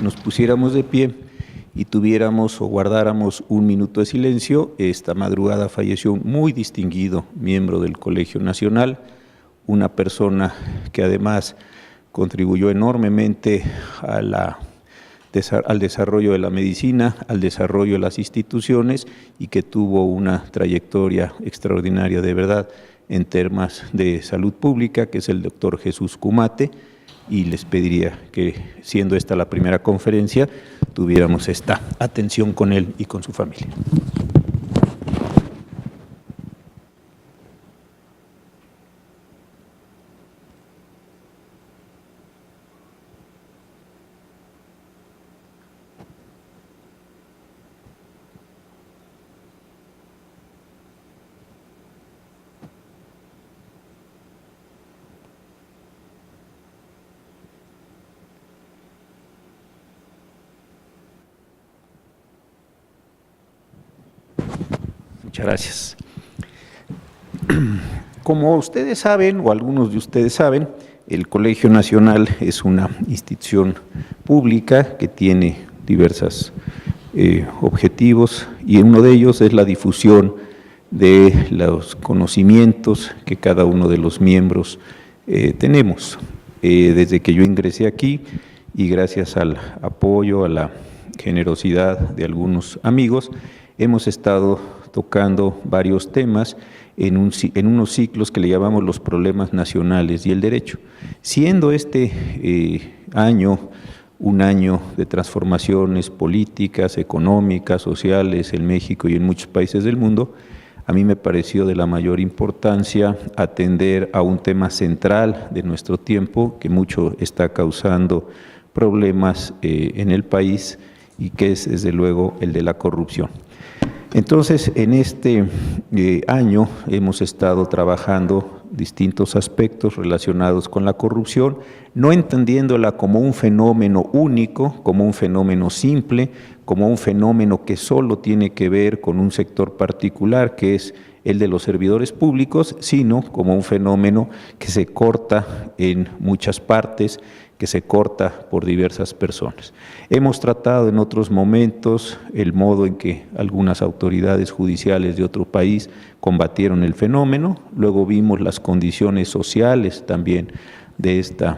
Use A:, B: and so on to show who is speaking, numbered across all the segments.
A: Nos pusiéramos de pie y tuviéramos o guardáramos un minuto de silencio. Esta madrugada falleció un muy distinguido miembro del Colegio Nacional, una persona que además contribuyó enormemente al desarrollo de la medicina, al desarrollo de las instituciones y que tuvo una trayectoria extraordinaria de verdad en temas de salud pública, que es el doctor Jesús Kumate. Y les pediría que, siendo esta la primera conferencia, tuviéramos esta atención con él y con su familia. Muchas gracias. Como ustedes saben, o algunos de ustedes saben, el Colegio Nacional es una institución pública que tiene diversos objetivos y uno de ellos es la difusión de los conocimientos que cada uno de los miembros tenemos. Desde que yo ingresé aquí y gracias al apoyo, a la generosidad de algunos amigos, hemos estado tocando varios temas en unos ciclos que le llamamos los problemas nacionales y el derecho. Siendo este año un año de transformaciones políticas, económicas, sociales en México y en muchos países del mundo, a mí me pareció de la mayor importancia atender a un tema central de nuestro tiempo que mucho está causando problemas en el país y que es desde luego el de la corrupción. Entonces, en este año hemos estado trabajando distintos aspectos relacionados con la corrupción, no entendiéndola como un fenómeno único, como un fenómeno simple, como un fenómeno que solo tiene que ver con un sector particular, que es el de los servidores públicos, sino como un fenómeno que se corta en muchas partes, que se corta por diversas personas. Hemos tratado en otros momentos el modo en que algunas autoridades judiciales de otro país combatieron el fenómeno, luego vimos las condiciones sociales también de esta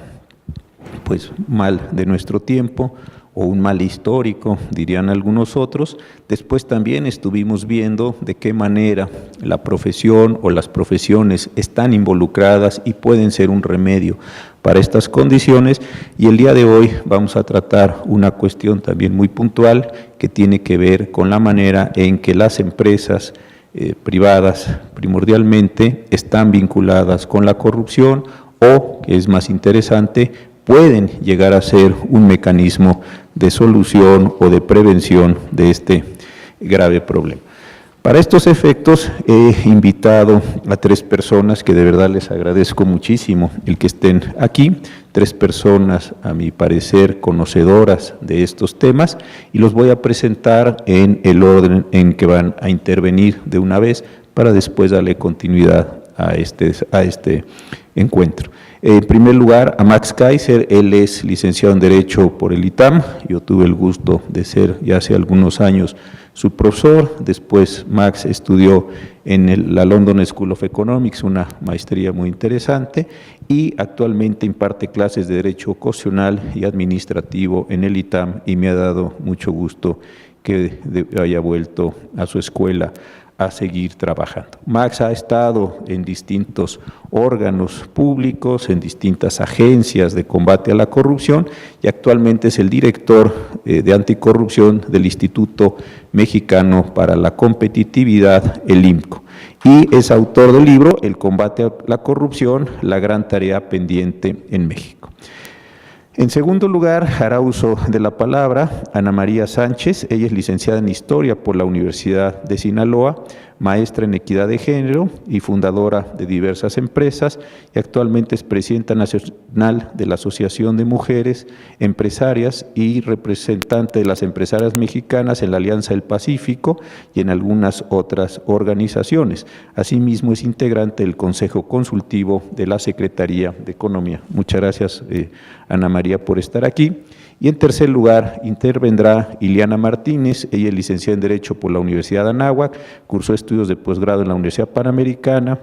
A: mal de nuestro tiempo, o un mal histórico, dirían algunos otros. Después también estuvimos viendo de qué manera la profesión o las profesiones están involucradas y pueden ser un remedio para estas condiciones, y el día de hoy vamos a tratar una cuestión también muy puntual que tiene que ver con la manera en que las empresas privadas primordialmente están vinculadas con la corrupción o, que es más interesante, pueden llegar a ser un mecanismo de solución o de prevención de este grave problema. Para estos efectos he invitado a 3 personas que de verdad les agradezco muchísimo el que estén aquí, 3 personas a mi parecer conocedoras de estos temas, y los voy a presentar en el orden en que van a intervenir de una vez para después darle continuidad a este encuentro. En primer lugar, a Max Kaiser. Él es licenciado en Derecho por el ITAM. Yo tuve el gusto de ser ya hace algunos años su profesor. Después Max estudió en la London School of Economics, una maestría muy interesante, y actualmente imparte clases de Derecho Constitucional y Administrativo en el ITAM, y me ha dado mucho gusto que haya vuelto a su escuela a seguir trabajando. Max ha estado en distintos órganos públicos, en distintas agencias de combate a la corrupción, y actualmente es el director de anticorrupción del Instituto Mexicano para la Competitividad, el IMCO, y es autor del libro El combate a la corrupción, la gran tarea pendiente en México. En segundo lugar, hará uso de la palabra Ana María Sánchez. Ella es licenciada en Historia por la Universidad de Sinaloa, maestra en Equidad de Género y fundadora de diversas empresas, y actualmente es presidenta nacional de la Asociación de Mujeres Empresarias y representante de las empresarias mexicanas en la Alianza del Pacífico y en algunas otras organizaciones. Asimismo, es integrante del Consejo Consultivo de la Secretaría de Economía. Muchas gracias, Ana María, por estar aquí. Y en tercer lugar, intervendrá Iliana Martínez. Ella es licenciada en Derecho por la Universidad de Anáhuac, cursó estudios de posgrado en la Universidad Panamericana,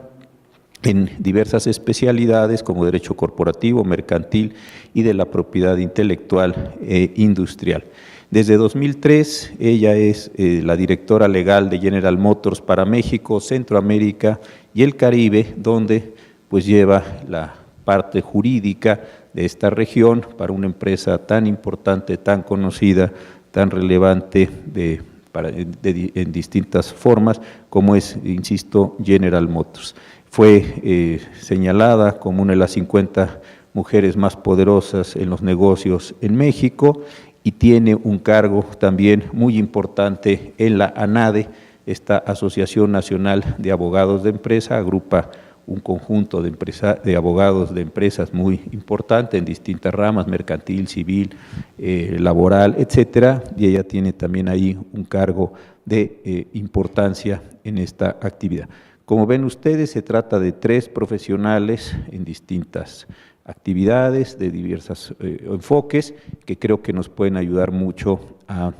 A: en diversas especialidades como Derecho Corporativo, Mercantil y de la Propiedad Intelectual e Industrial. Desde 2003, ella es la directora legal de General Motors para México, Centroamérica y el Caribe, donde pues lleva la parte jurídica de esta región para una empresa tan importante, tan conocida, tan relevante en distintas formas, como es, insisto, General Motors. Fue señalada como una de las 50 mujeres más poderosas en los negocios en México y tiene un cargo también muy importante en la ANADE, esta Asociación Nacional de Abogados de Empresa, agrupa un conjunto de abogados de empresas muy importante en distintas ramas, mercantil, civil, laboral, etcétera, y ella tiene también ahí un cargo de importancia en esta actividad. Como ven ustedes, se trata de 3 profesionales en distintas actividades, de diversos enfoques, que creo que nos pueden ayudar mucho a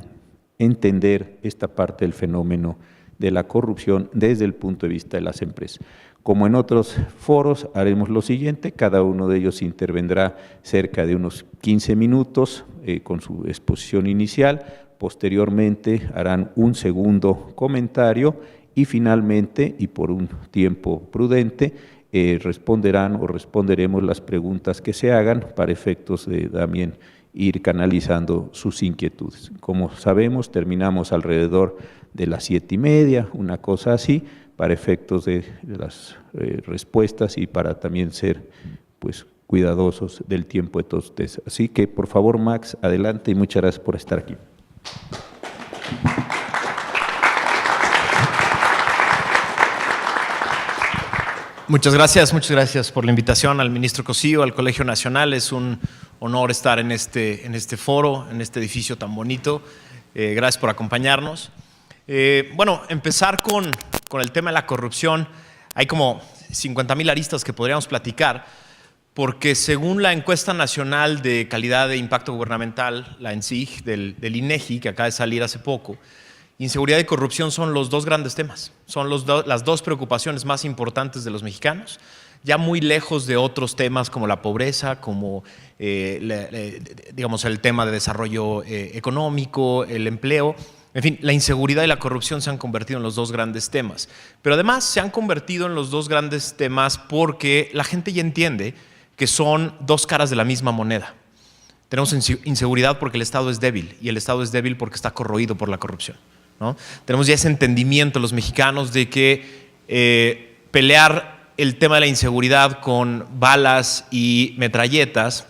A: entender esta parte del fenómeno de la corrupción desde el punto de vista de las empresas. Como en otros foros, haremos lo siguiente: cada uno de ellos intervendrá cerca de unos 15 minutos con su exposición inicial, posteriormente harán un segundo comentario y finalmente, y por un tiempo prudente, responderán o responderemos las preguntas que se hagan para efectos de también ir canalizando sus inquietudes. Como sabemos, terminamos alrededor de las 7:30, una cosa así, para efectos de las respuestas y para también ser pues cuidadosos del tiempo de todos ustedes. Así que, por favor, Max, adelante y muchas gracias por estar aquí.
B: Muchas gracias por la invitación al ministro Cosío, al Colegio Nacional. Es un honor estar en este foro, en este edificio tan bonito. Gracias por acompañarnos. Bueno, empezar con el tema de la corrupción. Hay como 50,000 aristas que podríamos platicar, porque según la encuesta nacional de calidad de impacto gubernamental, la ENSIG del INEGI, que acaba de salir hace poco, inseguridad y corrupción son los 2 grandes temas, son las 2 preocupaciones más importantes de los mexicanos, ya muy lejos de otros temas como la pobreza, como digamos el tema de desarrollo económico, el empleo. En fin, la inseguridad y la corrupción se han convertido en los 2 grandes temas, pero además se han convertido en los 2 grandes temas porque la gente ya entiende que son 2 caras de la misma moneda. Tenemos inseguridad porque el Estado es débil, y el Estado es débil porque está corroído por la corrupción, ¿no? Tenemos ya ese entendimiento los mexicanos de que pelear el tema de la inseguridad con balas y metralletas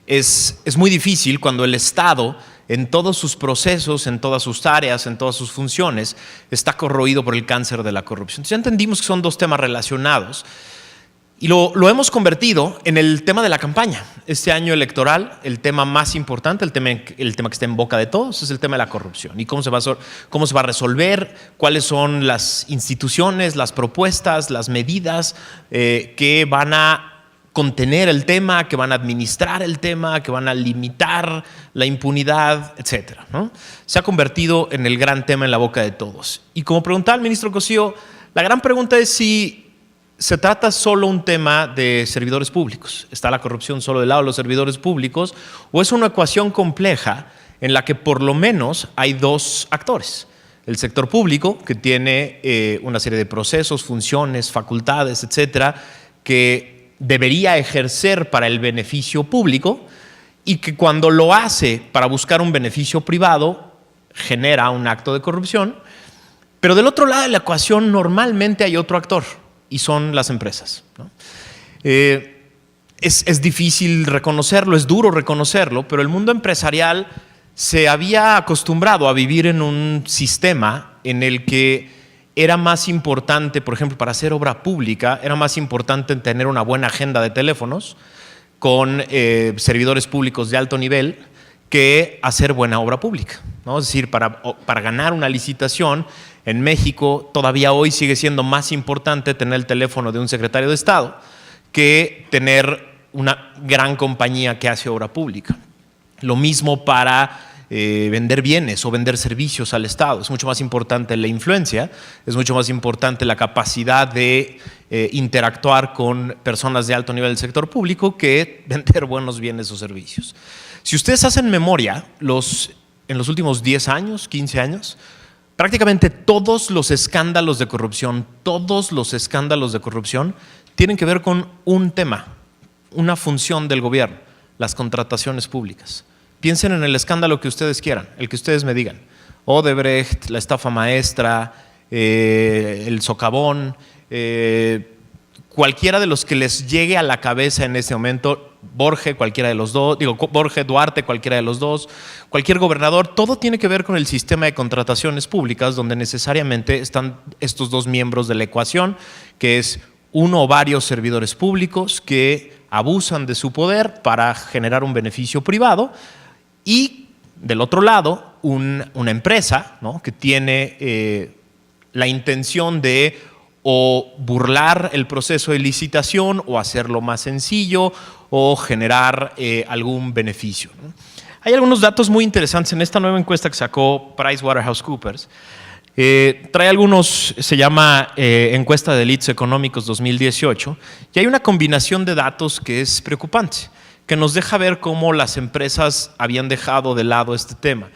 B: es muy difícil cuando el Estado, en todos sus procesos, en todas sus tareas, en todas sus funciones, está corroído por el cáncer de la corrupción. Entonces ya entendimos que son 2 temas relacionados. Y lo hemos convertido en el tema de la campaña. Este año electoral, el tema más importante, el tema que está en boca de todos, es el tema de la corrupción. Y cómo se va a resolver, cuáles son las instituciones, las propuestas, las medidas que van a contener el tema, que van a administrar el tema, que van a limitar la impunidad, etcétera, ¿no? Se ha convertido en el gran tema en la boca de todos. Y como preguntaba el ministro Cosío, la gran pregunta es si se trata solo un tema de servidores públicos. ¿Está la corrupción solo del lado de los servidores públicos? ¿O es una ecuación compleja en la que por lo menos hay 2 actores? El sector público, que tiene una serie de procesos, funciones, facultades, etcétera, que debería ejercer para el beneficio público y que cuando lo hace para buscar un beneficio privado genera un acto de corrupción. Pero del otro lado de la ecuación normalmente hay otro actor, y son las empresas, ¿no? Es difícil reconocerlo, es duro reconocerlo, pero el mundo empresarial se había acostumbrado a vivir en un sistema en el que era más importante, por ejemplo, para hacer obra pública, era más importante tener una buena agenda de teléfonos con servidores públicos de alto nivel que hacer buena obra pública, ¿no? Es decir, para ganar una licitación en México todavía hoy sigue siendo más importante tener el teléfono de un secretario de Estado que tener una gran compañía que hace obra pública. Lo mismo para vender bienes o vender servicios al Estado. Es mucho más importante la influencia, es mucho más importante la capacidad de interactuar con personas de alto nivel del sector público que vender buenos bienes o servicios. Si ustedes hacen memoria, en los últimos 10 años, 15 años, prácticamente todos los escándalos de corrupción tienen que ver con un tema, una función del gobierno, las contrataciones públicas. Piensen en el escándalo que ustedes quieran, el que ustedes me digan. Odebrecht, la estafa maestra, el socavón, cualquiera de los que les llegue a la cabeza en este momento, Borge, cualquiera de los dos, Borge, Duarte, cualquiera de los dos, cualquier gobernador, todo tiene que ver con el sistema de contrataciones públicas, donde necesariamente están estos dos miembros de la ecuación, que es uno o varios servidores públicos que abusan de su poder para generar un beneficio privado, y del otro lado una empresa, ¿no?, que tiene la intención de o burlar el proceso de licitación o hacerlo más sencillo o generar algún beneficio, ¿no? Hay algunos datos muy interesantes en esta nueva encuesta que sacó PricewaterhouseCoopers. Trae algunos, se llama Encuesta de Delitos Económicos 2018, y hay una combinación de datos que es preocupante, que nos deja ver cómo las empresas habían dejado de lado este tema.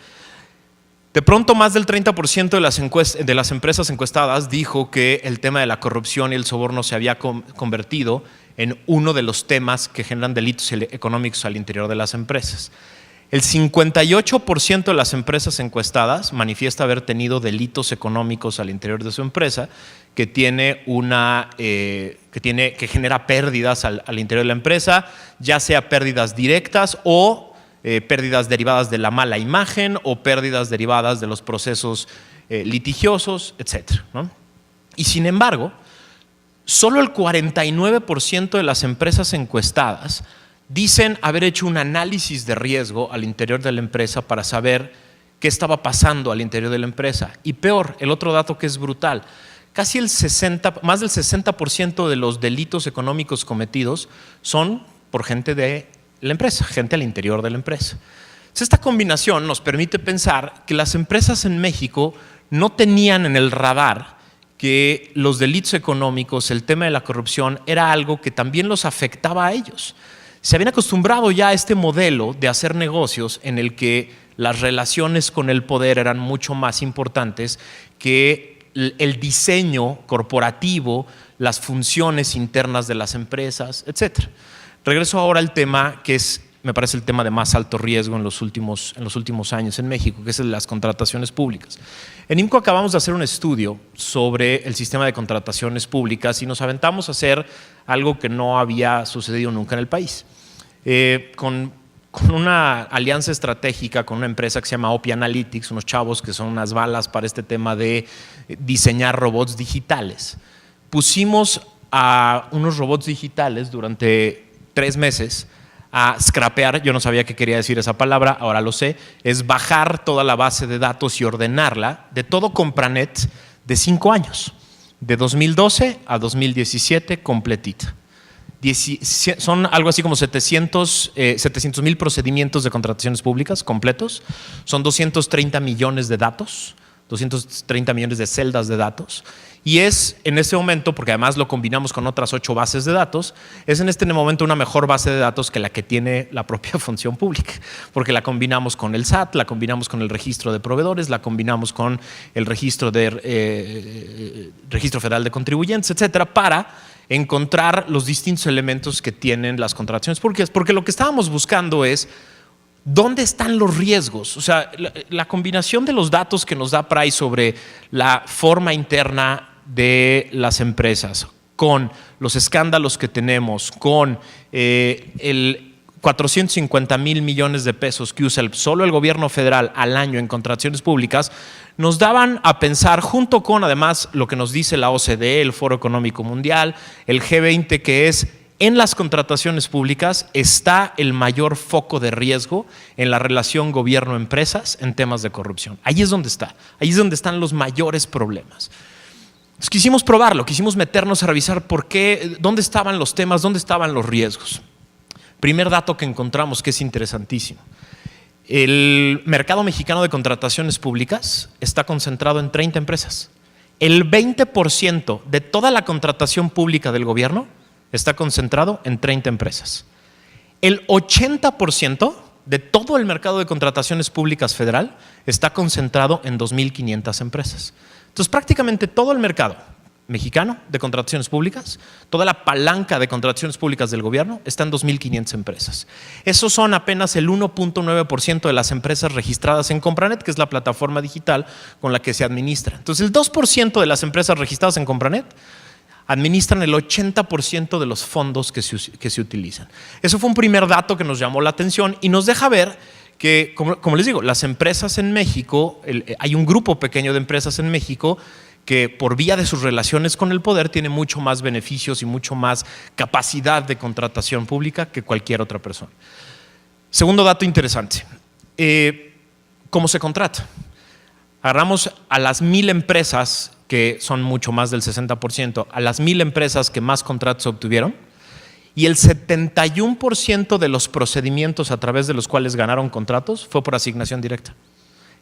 B: De pronto, más del 30% de las empresas encuestadas dijo que el tema de la corrupción y el soborno se había convertido en uno de los temas que generan delitos económicos al interior de las empresas. El 58% de las empresas encuestadas manifiesta haber tenido delitos económicos al interior de su empresa, que genera pérdidas al interior de la empresa, ya sea pérdidas directas o pérdidas derivadas de la mala imagen o pérdidas derivadas de los procesos litigiosos, etc., ¿no? Y sin embargo, solo el 49% de las empresas encuestadas dicen haber hecho un análisis de riesgo al interior de la empresa para saber qué estaba pasando al interior de la empresa. Y peor, el otro dato que es brutal, más del 60% de los delitos económicos cometidos son por gente de la empresa, gente al interior de la empresa. Entonces, esta combinación nos permite pensar que las empresas en México no tenían en el radar que los delitos económicos, el tema de la corrupción, era algo que también los afectaba a ellos. Se habían acostumbrado ya a este modelo de hacer negocios en el que las relaciones con el poder eran mucho más importantes que el diseño corporativo, las funciones internas de las empresas, etc. Regreso ahora al tema que me parece el tema de más alto riesgo en los últimos años en México, que es el de las contrataciones públicas. En IMCO acabamos de hacer un estudio sobre el sistema de contrataciones públicas y nos aventamos a hacer algo que no había sucedido nunca en el país. Con una alianza estratégica con una empresa que se llama OPI Analytics, unos chavos que son unas balas para este tema de diseñar robots digitales. Pusimos a unos robots digitales durante 3 meses a scrapear, yo no sabía qué quería decir esa palabra, ahora lo sé, es bajar toda la base de datos y ordenarla de todo Compranet de 5 años, de 2012 a 2017 completita. Son algo así como 700,000 procedimientos de contrataciones públicas completos, son 230 millones de datos, 230 millones de celdas de datos, y es en este momento, porque además lo combinamos con otras 8 bases de datos, es en este momento una mejor base de datos que la que tiene la propia función pública, porque la combinamos con el SAT, la combinamos con el registro de proveedores, la combinamos con el registro Federal de Contribuyentes, etcétera, para encontrar los distintos elementos que tienen las contrataciones públicas, porque lo que estábamos buscando es ¿dónde están los riesgos? O sea, la combinación de los datos que nos da Price sobre la forma interna de las empresas, con los escándalos que tenemos, con el 450,000 millones de pesos que usa solo el gobierno federal al año en contrataciones públicas, nos daban a pensar, junto con además lo que nos dice la OCDE, el Foro Económico Mundial, el G20, que es en las contrataciones públicas está el mayor foco de riesgo en la relación gobierno-empresas en temas de corrupción. Ahí es donde está, ahí es donde están los mayores problemas. Entonces, quisimos probarlo, quisimos meternos a revisar por qué, dónde estaban los temas, dónde estaban los riesgos. Primer dato que encontramos que es interesantísimo. El mercado mexicano de contrataciones públicas está concentrado en 30 empresas. El 20% de toda la contratación pública del gobierno está concentrado en 30 empresas. El 80% de todo el mercado de contrataciones públicas federal está concentrado en 2.500 empresas. Entonces, prácticamente todo el mercado mexicano de contrataciones públicas, toda la palanca de contrataciones públicas del gobierno está en 2.500 empresas. Esos son apenas el 1.9% de las empresas registradas en Compranet, que es la plataforma digital con la que se administra. Entonces, el 2% de las empresas registradas en Compranet administran el 80% de los fondos que se utilizan. Eso fue un primer dato que nos llamó la atención y nos deja ver que, como les digo, las empresas en México, hay un grupo pequeño de empresas en México que por vía de sus relaciones con el poder tiene mucho más beneficios y mucho más capacidad de contratación pública que cualquier otra persona. Segundo dato interesante, ¿cómo se contrata? Agarramos a las 1,000 empresas, que son mucho más del 60%, a las 1,000 empresas que más contratos obtuvieron, y el 71% de los procedimientos a través de los cuales ganaron contratos fue por asignación directa.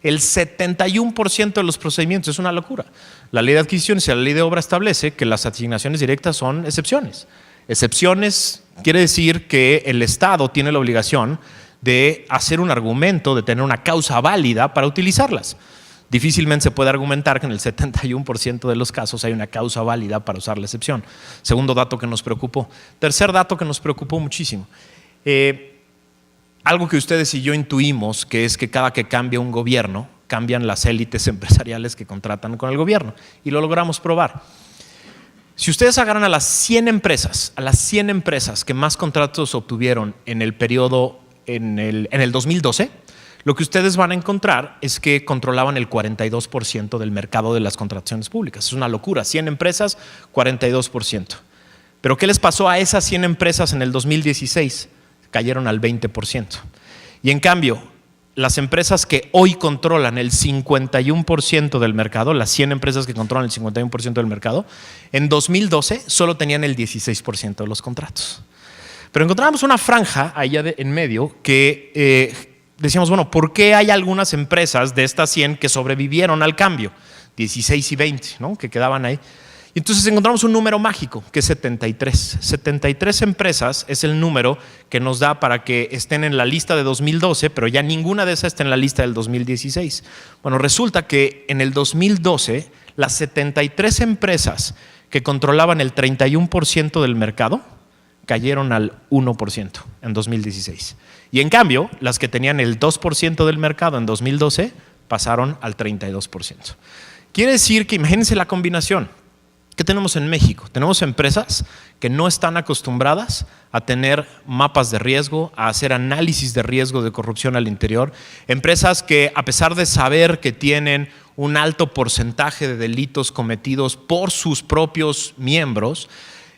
B: El 71% de los procedimientos, es una locura. La ley de adquisiciones y la ley de obra establece que las asignaciones directas son excepciones. Excepciones quiere decir que el Estado tiene la obligación de hacer un argumento, de tener una causa válida para utilizarlas. Difícilmente se puede argumentar que en el 71% de los casos hay una causa válida para usar la excepción. Segundo dato que nos preocupó. Tercer dato que nos preocupó muchísimo. Algo que ustedes y yo intuimos, que es que cada que cambia un gobierno, cambian las élites empresariales que contratan con el gobierno. Y lo logramos probar. Si ustedes agarran a las 100 empresas que más contratos obtuvieron en el periodo, en el 2012, lo que ustedes van a encontrar es que controlaban el 42% del mercado de las contrataciones públicas. Es una locura. 100 empresas, 42%. Pero ¿qué les pasó a esas 100 empresas en el 2016? Cayeron al 20%. Y en cambio, las empresas que hoy controlan el 51% del mercado, las 100 empresas que controlan el 51% del mercado, en 2012 solo tenían el 16% de los contratos. Pero encontramos una franja allá en medio que decíamos, bueno, ¿por qué hay algunas empresas de estas 100 que sobrevivieron al cambio? 16 y 20, ¿no? Que quedaban ahí. Y entonces encontramos un número mágico, que es 73. 73 empresas es el número que nos da para que estén en la lista de 2012, pero ya ninguna de esas está en la lista del 2016. Bueno, resulta que en el 2012, las 73 empresas que controlaban el 31% del mercado cayeron al 1% en 2016. Y en cambio, las que tenían el 2% del mercado en 2012 pasaron al 32%. Quiere decir que, imagínense la combinación. ¿Qué tenemos en México? Tenemos empresas que no están acostumbradas a tener mapas de riesgo, a hacer análisis de riesgo de corrupción al interior. Empresas que, a pesar de saber que tienen un alto porcentaje de delitos cometidos por sus propios miembros,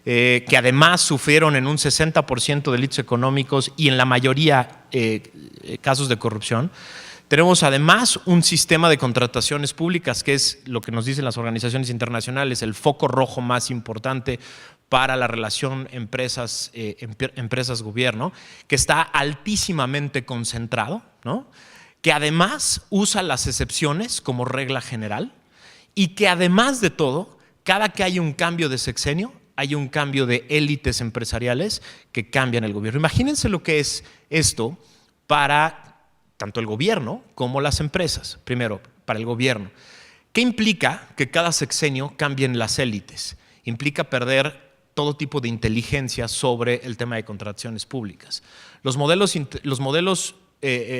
B: que además sufrieron en un 60% delitos económicos y en la mayoría casos de corrupción. Tenemos además un sistema de contrataciones públicas que es lo que nos dicen las organizaciones internacionales, el foco rojo más importante para la relación empresas-gobierno, que está altísimamente concentrado, ¿no? Que además usa las excepciones como regla general y que además de todo, cada que hay un cambio de sexenio, hay un cambio de élites empresariales que cambian el gobierno. Imagínense lo que es esto para tanto el gobierno como las empresas. Primero, para el gobierno. ¿Qué implica que cada sexenio cambien las élites? Implica perder todo tipo de inteligencia sobre el tema de contrataciones públicas. Los modelos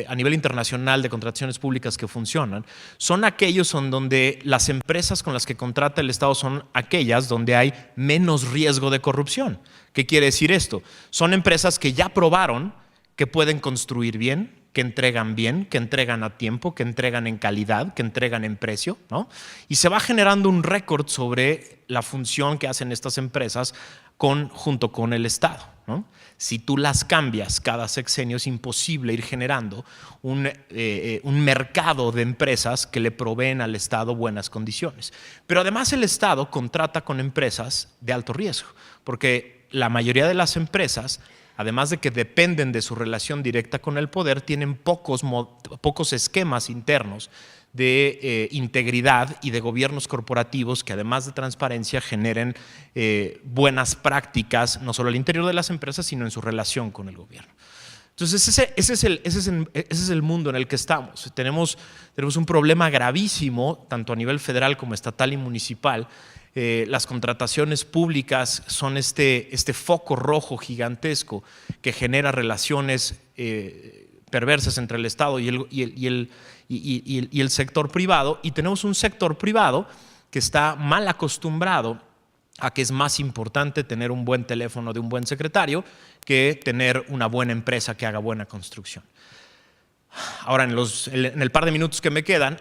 B: a nivel internacional de contrataciones públicas que funcionan son aquellos en donde las empresas con las que contrata el Estado son aquellas donde hay menos riesgo de corrupción. ¿Qué quiere decir esto? Son empresas que ya probaron que pueden construir bien, que entregan bien, que entregan a tiempo, que entregan en calidad, que entregan en precio, ¿no? Y se va generando un récord sobre la función que hacen estas empresas junto con el Estado, ¿no? Si tú las cambias cada sexenio, es imposible ir generando un mercado de empresas que le proveen al Estado buenas condiciones. Pero además el Estado contrata con empresas de alto riesgo, porque la mayoría de las empresas además de que dependen de su relación directa con el poder, tienen pocos esquemas internos de integridad y de gobiernos corporativos que, además de transparencia, generen buenas prácticas, no solo al interior de las empresas, sino en su relación con el gobierno. Entonces, ese es el mundo en el que estamos. Tenemos un problema gravísimo, tanto a nivel federal como estatal y municipal. Las contrataciones públicas son este foco rojo gigantesco que genera relaciones perversas entre el Estado y el sector privado, y tenemos un sector privado que está mal acostumbrado a que es más importante tener un buen teléfono de un buen secretario que tener una buena empresa que haga buena construcción. Ahora, en el par de minutos que me quedan,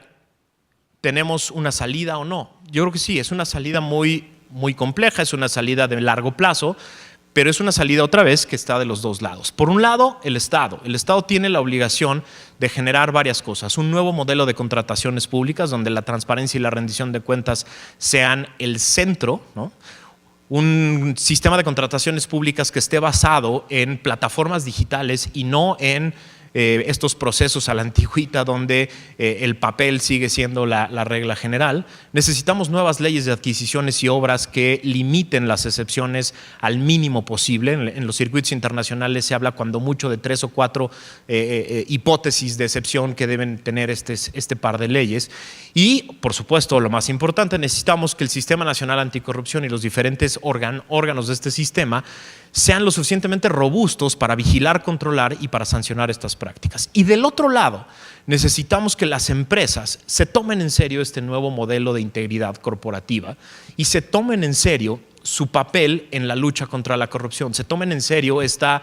B: ¿tenemos una salida o no? Yo creo que sí, es una salida muy, muy compleja, es una salida de largo plazo, pero es una salida otra vez que está de los dos lados. Por un lado, el Estado. El Estado tiene la obligación de generar varias cosas. Un nuevo modelo de contrataciones públicas donde la transparencia y la rendición de cuentas sean el centro, ¿no? Un sistema de contrataciones públicas que esté basado en plataformas digitales y no en estos procesos a la antigüita donde el papel sigue siendo la regla general. Necesitamos nuevas leyes de adquisiciones y obras que limiten las excepciones al mínimo posible. En los circuitos internacionales se habla cuando mucho de 3 o 4 hipótesis de excepción que deben tener este par de leyes. Y, por supuesto, lo más importante, necesitamos que el Sistema Nacional Anticorrupción y los diferentes órganos de este sistema sean lo suficientemente robustos para vigilar, controlar y para sancionar estas prácticas. Y del otro lado, necesitamos que las empresas se tomen en serio este nuevo modelo de integridad corporativa y se tomen en serio su papel en la lucha contra la corrupción. Se tomen en serio esta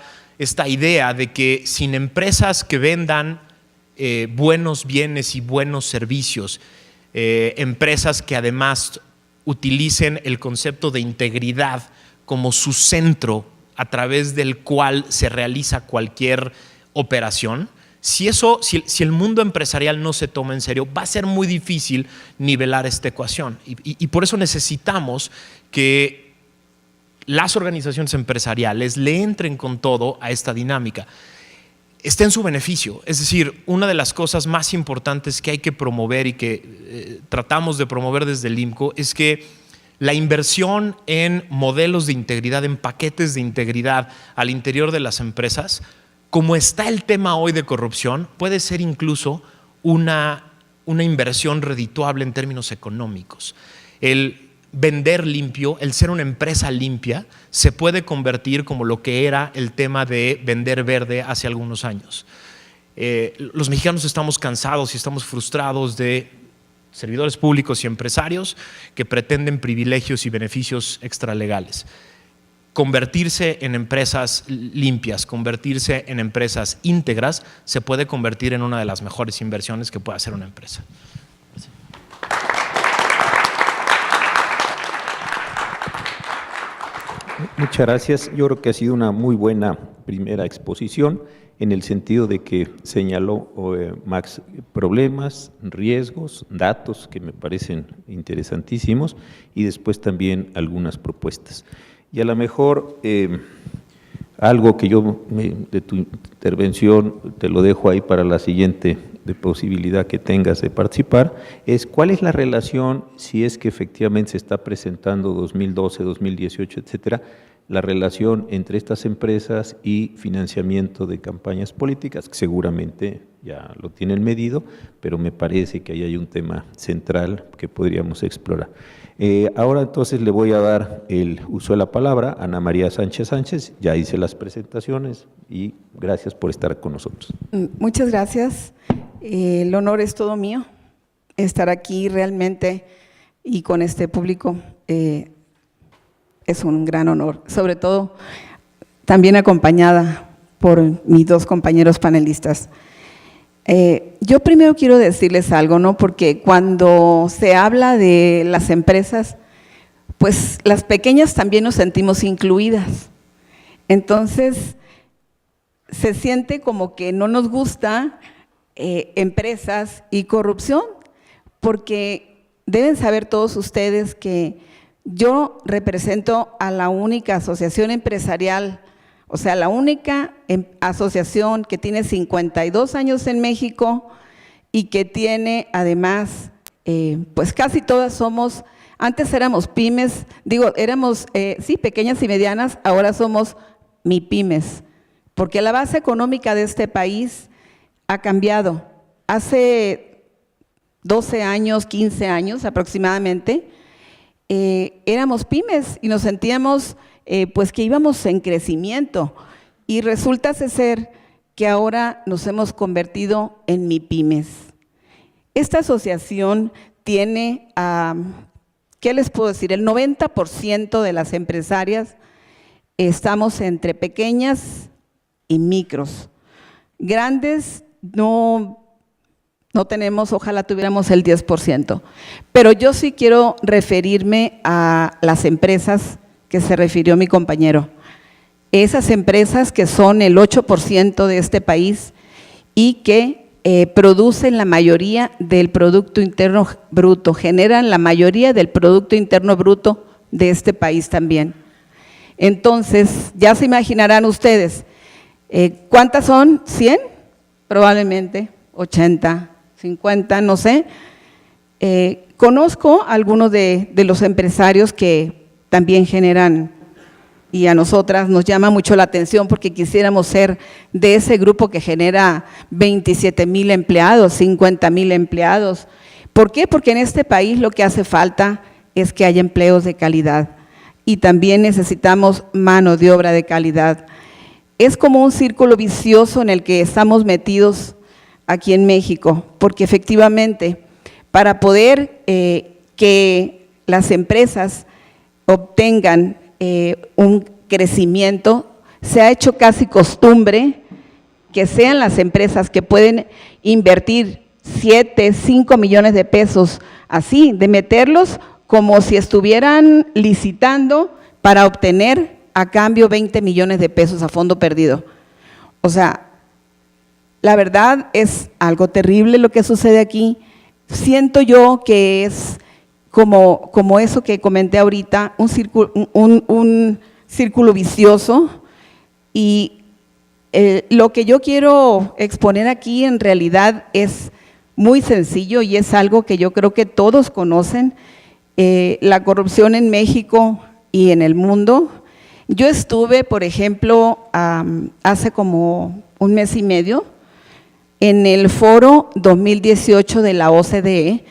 B: idea de que sin empresas que vendan buenos bienes y buenos servicios, empresas que además utilicen el concepto de integridad como su centro a través del cual se realiza cualquier operación, si el mundo empresarial no se toma en serio, va a ser muy difícil nivelar esta ecuación. Y por eso necesitamos que las organizaciones empresariales le entren con todo a esta dinámica. Está en su beneficio. Es decir, una de las cosas más importantes que hay que promover y que tratamos de promover desde el IMCO es que la inversión en modelos de integridad, en paquetes de integridad al interior de las empresas, como está el tema hoy de corrupción, puede ser incluso una inversión redituable en términos económicos. El vender limpio, el ser una empresa limpia, se puede convertir como lo que era el tema de vender verde hace algunos años. Los mexicanos estamos cansados y estamos frustrados de servidores públicos y empresarios que pretenden privilegios y beneficios extralegales. Convertirse en empresas limpias, convertirse en empresas íntegras, se puede convertir en una de las mejores inversiones que puede hacer una empresa.
A: Muchas gracias. Yo creo que ha sido una muy buena primera exposición en el sentido de que señaló Max problemas, riesgos, datos que me parecen interesantísimos y después también algunas propuestas. Y a lo mejor algo que yo de tu intervención te lo dejo ahí para la siguiente de posibilidad que tengas de participar, es cuál es la relación, si es que efectivamente se está presentando 2012, 2018, etcétera, la relación entre estas empresas y financiamiento de campañas políticas, que seguramente ya lo tienen medido, pero me parece que ahí hay un tema central que podríamos explorar. Ahora entonces le voy a dar el uso de la palabra a Ana María Sánchez Sánchez, ya hice las presentaciones y gracias por estar con nosotros.
C: Muchas gracias, el honor es todo mío, estar aquí realmente y con este público es un gran honor, sobre todo también acompañada por mis dos compañeros panelistas. Yo primero quiero decirles algo, ¿no? Porque cuando se habla de las empresas, pues las pequeñas también nos sentimos incluidas. Entonces, se siente como que no nos gusta empresas y corrupción, porque deben saber todos ustedes que yo represento a la única asociación empresarial O sea, la única asociación que tiene 52 años en México y que tiene además, pues casi todas somos, antes éramos pymes, éramos, sí, pequeñas y medianas, ahora somos MIPYMES, porque la base económica de este país ha cambiado. Hace 12 años, 15 años aproximadamente, éramos pymes y nos sentíamos pues que íbamos en crecimiento, y resulta ser que ahora nos hemos convertido en MIPYMES. Esta asociación tiene, ¿qué les puedo decir? El 90% de las empresarias estamos entre pequeñas y micros. Grandes no tenemos, ojalá tuviéramos el 10%. Pero yo sí quiero referirme a las empresas que se refirió mi compañero. Esas empresas que son el 8% de este país y que producen la mayoría del Producto Interno Bruto, generan la mayoría del Producto Interno Bruto de este país también. Entonces, ya se imaginarán ustedes, ¿cuántas son? ¿100? Probablemente, 80, 50, no sé. Conozco a algunos de los empresarios que también generan, y a nosotras nos llama mucho la atención porque quisiéramos ser de ese grupo que genera 27,000 empleados, 50,000 empleados. ¿Por qué? Porque en este país lo que hace falta es que haya empleos de calidad y también necesitamos mano de obra de calidad. Es como un círculo vicioso en el que estamos metidos aquí en México, porque efectivamente para poder que las empresas obtengan un crecimiento, se ha hecho casi costumbre que sean las empresas que pueden invertir 7, 5 millones de pesos, así, de meterlos como si estuvieran licitando para obtener a cambio 20 millones de pesos a fondo perdido. O sea, la verdad es algo terrible lo que sucede aquí. Siento yo que es como eso que comenté ahorita, un círculo vicioso, y lo que yo quiero exponer aquí en realidad es muy sencillo y es algo que yo creo que todos conocen, la corrupción en México y en el mundo. Yo estuve, por ejemplo, hace como un mes y medio en el foro 2018 de la OCDE,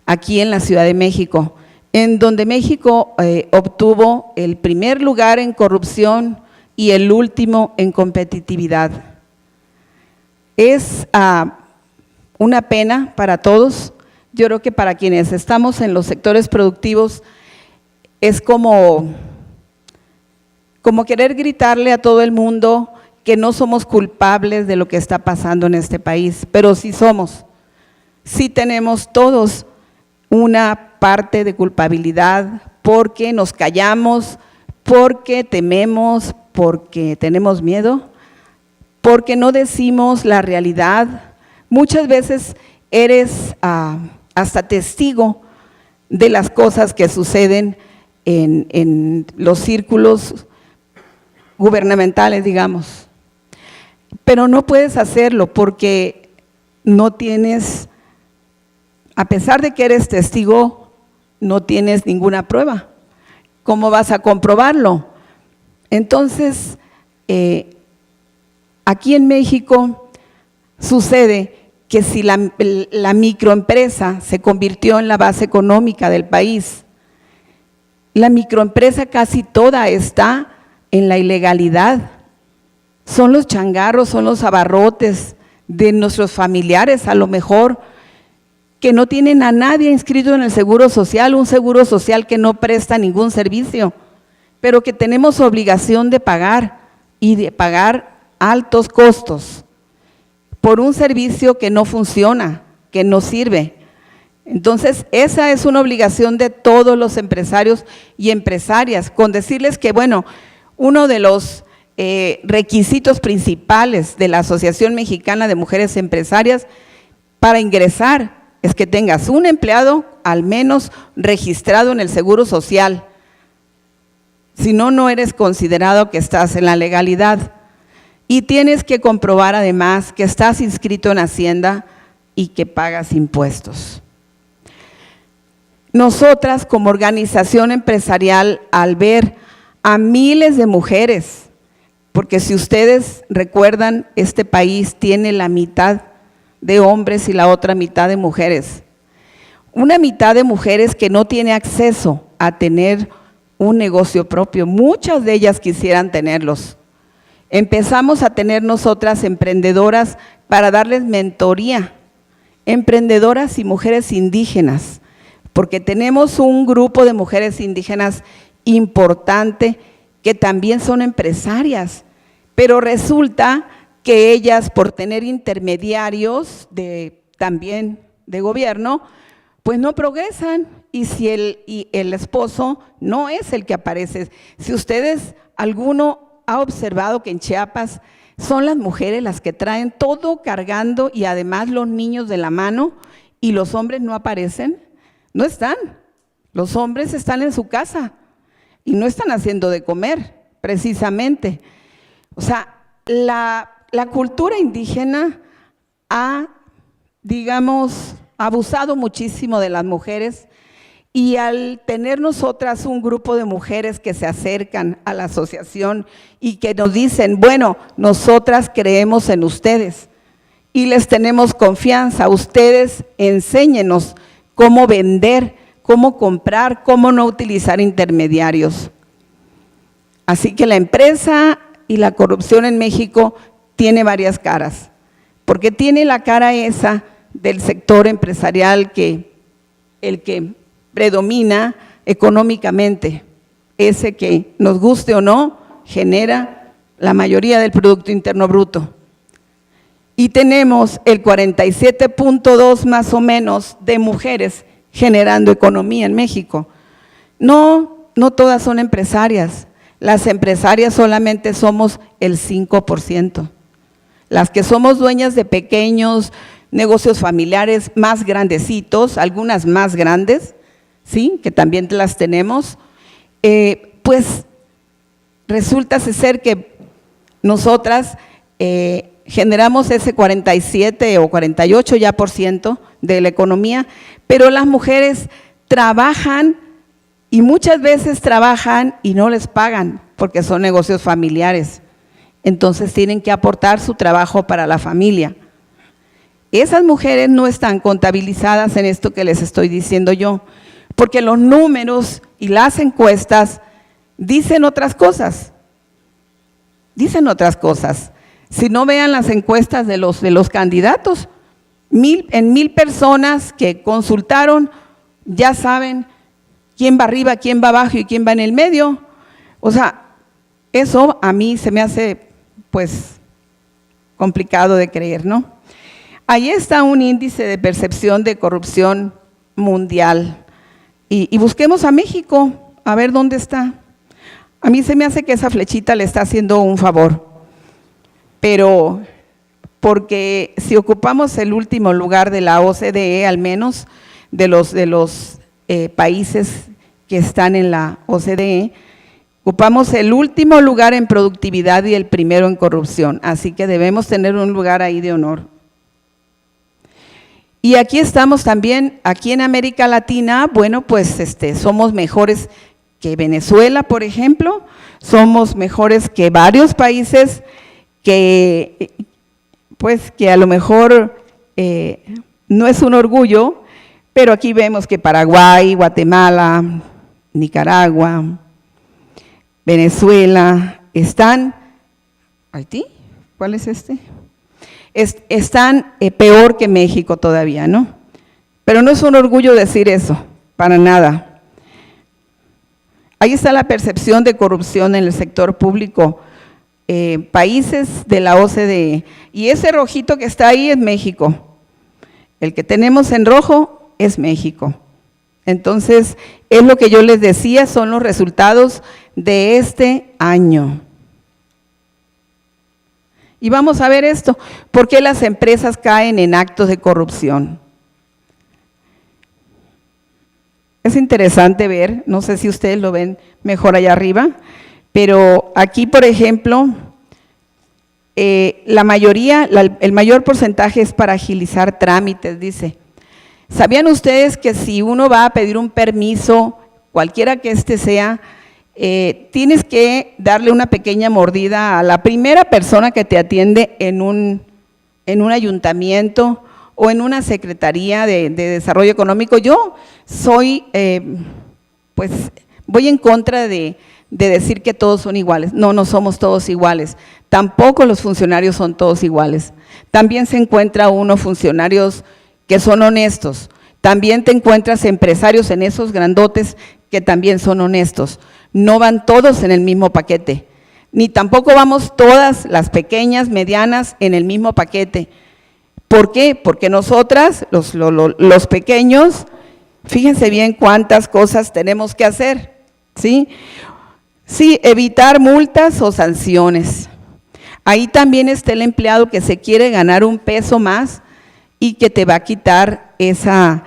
C: aquí en la Ciudad de México, en donde México obtuvo el primer lugar en corrupción y el último en competitividad. Es una pena para todos. Yo creo que para quienes estamos en los sectores productivos es como querer gritarle a todo el mundo que no somos culpables de lo que está pasando en este país, pero sí somos, sí tenemos todos una parte de culpabilidad porque nos callamos, porque tememos, porque tenemos miedo, porque no decimos la realidad. Muchas veces eres hasta testigo de las cosas que suceden en los círculos gubernamentales, digamos, pero no puedes hacerlo porque no tienes, a pesar de que eres testigo, no tienes ninguna prueba. ¿Cómo vas a comprobarlo? Entonces, aquí en México sucede que si la microempresa se convirtió en la base económica del país, la microempresa casi toda está en la ilegalidad. Son los changarros, son los abarrotes de nuestros familiares, a lo mejor, que no tienen a nadie inscrito en el Seguro Social, un Seguro Social que no presta ningún servicio, pero que tenemos obligación de pagar, y de pagar altos costos por un servicio que no funciona, que no sirve. Entonces, esa es una obligación de todos los empresarios y empresarias, con decirles que, bueno, uno de los requisitos principales de la Asociación Mexicana de Mujeres Empresarias para ingresar es que tengas un empleado al menos registrado en el Seguro Social. Si no, no eres considerado que estás en la legalidad. Y tienes que comprobar además que estás inscrito en Hacienda y que pagas impuestos. Nosotras como organización empresarial, al ver a miles de mujeres, porque si ustedes recuerdan, este país tiene la mitad de hombres y la otra mitad de mujeres. Una mitad de mujeres que no tiene acceso a tener un negocio propio. Muchas de ellas quisieran tenerlos. Empezamos a tener nosotras emprendedoras para darles mentoría, emprendedoras y mujeres indígenas, porque tenemos un grupo de mujeres indígenas importante que también son empresarias, pero resulta que ellas, por tener intermediarios también de gobierno, pues no progresan, y si el esposo no es el que aparece. Si ustedes, alguno ha observado que en Chiapas son las mujeres las que traen todo cargando y además los niños de la mano, y los hombres no aparecen, no están. Los hombres están en su casa y no están haciendo de comer, precisamente. O sea, la cultura indígena ha, digamos, abusado muchísimo de las mujeres, y al tener nosotras un grupo de mujeres que se acercan a la asociación y que nos dicen, bueno, nosotras creemos en ustedes y les tenemos confianza, ustedes enséñenos cómo vender, cómo comprar, cómo no utilizar intermediarios. Así que la empresa y la corrupción en México tiene varias caras, porque tiene la cara esa del sector empresarial, el que predomina económicamente, ese que, nos guste o no, genera la mayoría del Producto Interno Bruto. Y tenemos el 47.2 más o menos de mujeres generando economía en México. No todas son empresarias, las empresarias solamente somos el 5%. Las que somos dueñas de pequeños negocios familiares más grandecitos, algunas más grandes, ¿sí?, que también las tenemos, pues resulta ser que nosotras generamos ese 47 o 48 ya % de la economía, pero las mujeres trabajan y muchas veces trabajan y no les pagan porque son negocios familiares. Entonces tienen que aportar su trabajo para la familia. Esas mujeres no están contabilizadas en esto que les estoy diciendo yo, porque los números y las encuestas dicen otras cosas. Dicen otras cosas. Si no, vean las encuestas de los candidatos, en 1000 personas que consultaron, ya saben quién va arriba, quién va abajo y quién va en el medio. O sea, eso a mí se me hace, pues, complicado de creer, ¿no? Ahí está un índice de percepción de corrupción mundial. Y busquemos a México, a ver dónde está. A mí se me hace que esa flechita le está haciendo un favor. Pero, porque si ocupamos el último lugar de la OCDE, al menos de los países que están en la OCDE, ocupamos el último lugar en productividad y el primero en corrupción. Así que debemos tener un lugar ahí de honor. Y aquí estamos también, aquí en América Latina, bueno, pues somos mejores que Venezuela, por ejemplo, somos mejores que varios países que, pues, que a lo mejor no es un orgullo, pero aquí vemos que Paraguay, Guatemala, Nicaragua, Venezuela, están, ¿Haití? ¿Cuál es este? Están peor que México todavía, ¿no? Pero no es un orgullo decir eso, para nada. Ahí está la percepción de corrupción en el sector público, países de la OCDE, y ese rojito que está ahí es México. El que tenemos en rojo es México. Entonces, es lo que yo les decía, son los resultados de este año. Y vamos a ver esto, ¿por qué las empresas caen en actos de corrupción? Es interesante ver, no sé si ustedes lo ven mejor allá arriba, pero aquí, por ejemplo, la mayoría, el mayor porcentaje es para agilizar trámites, dice. ¿Sabían ustedes que si uno va a pedir un permiso, cualquiera que este sea, tienes que darle una pequeña mordida a la primera persona que te atiende en un ayuntamiento o en una secretaría de desarrollo económico? Yo soy, pues, voy en contra de decir que todos son iguales. No, no somos todos iguales. Tampoco los funcionarios son todos iguales. También se encuentra uno funcionarios que son honestos. También te encuentras empresarios en esos grandotes que también son honestos. No van todos en el mismo paquete. Ni tampoco vamos todas las pequeñas, medianas en el mismo paquete. ¿Por qué? Porque nosotras, los pequeños, fíjense bien cuántas cosas tenemos que hacer, ¿sí? Sí, evitar multas o sanciones. Ahí también está el empleado que se quiere ganar un peso más y que te va a quitar esa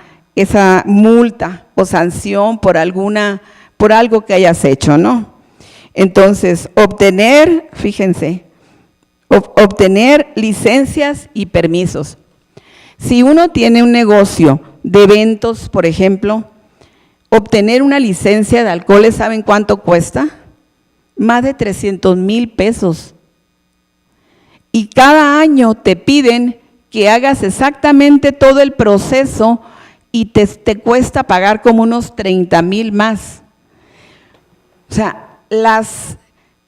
C: multa o sanción por algo que hayas hecho, ¿no? Entonces, fíjense, obtener licencias y permisos. Si uno tiene un negocio de eventos, por ejemplo, obtener una licencia de alcoholes, ¿saben cuánto cuesta? Más de 300,000 pesos. Y cada año te piden que hagas exactamente todo el proceso y te cuesta pagar como unos 30,000 más. O sea,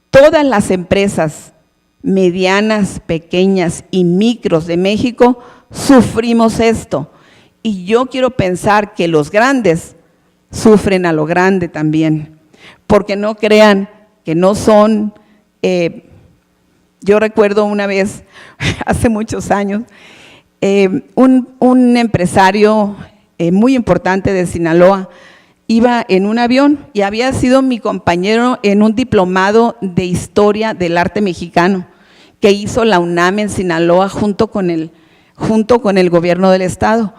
C: todas las empresas medianas, pequeñas y micros de México sufrimos esto. Y yo quiero pensar que los grandes sufren a lo grande también, porque no crean que no son… yo recuerdo una vez, hace muchos años, un empresario muy importante de Sinaloa iba en un avión y había sido mi compañero en un diplomado de Historia del Arte Mexicano que hizo la UNAM en Sinaloa junto con el gobierno del estado.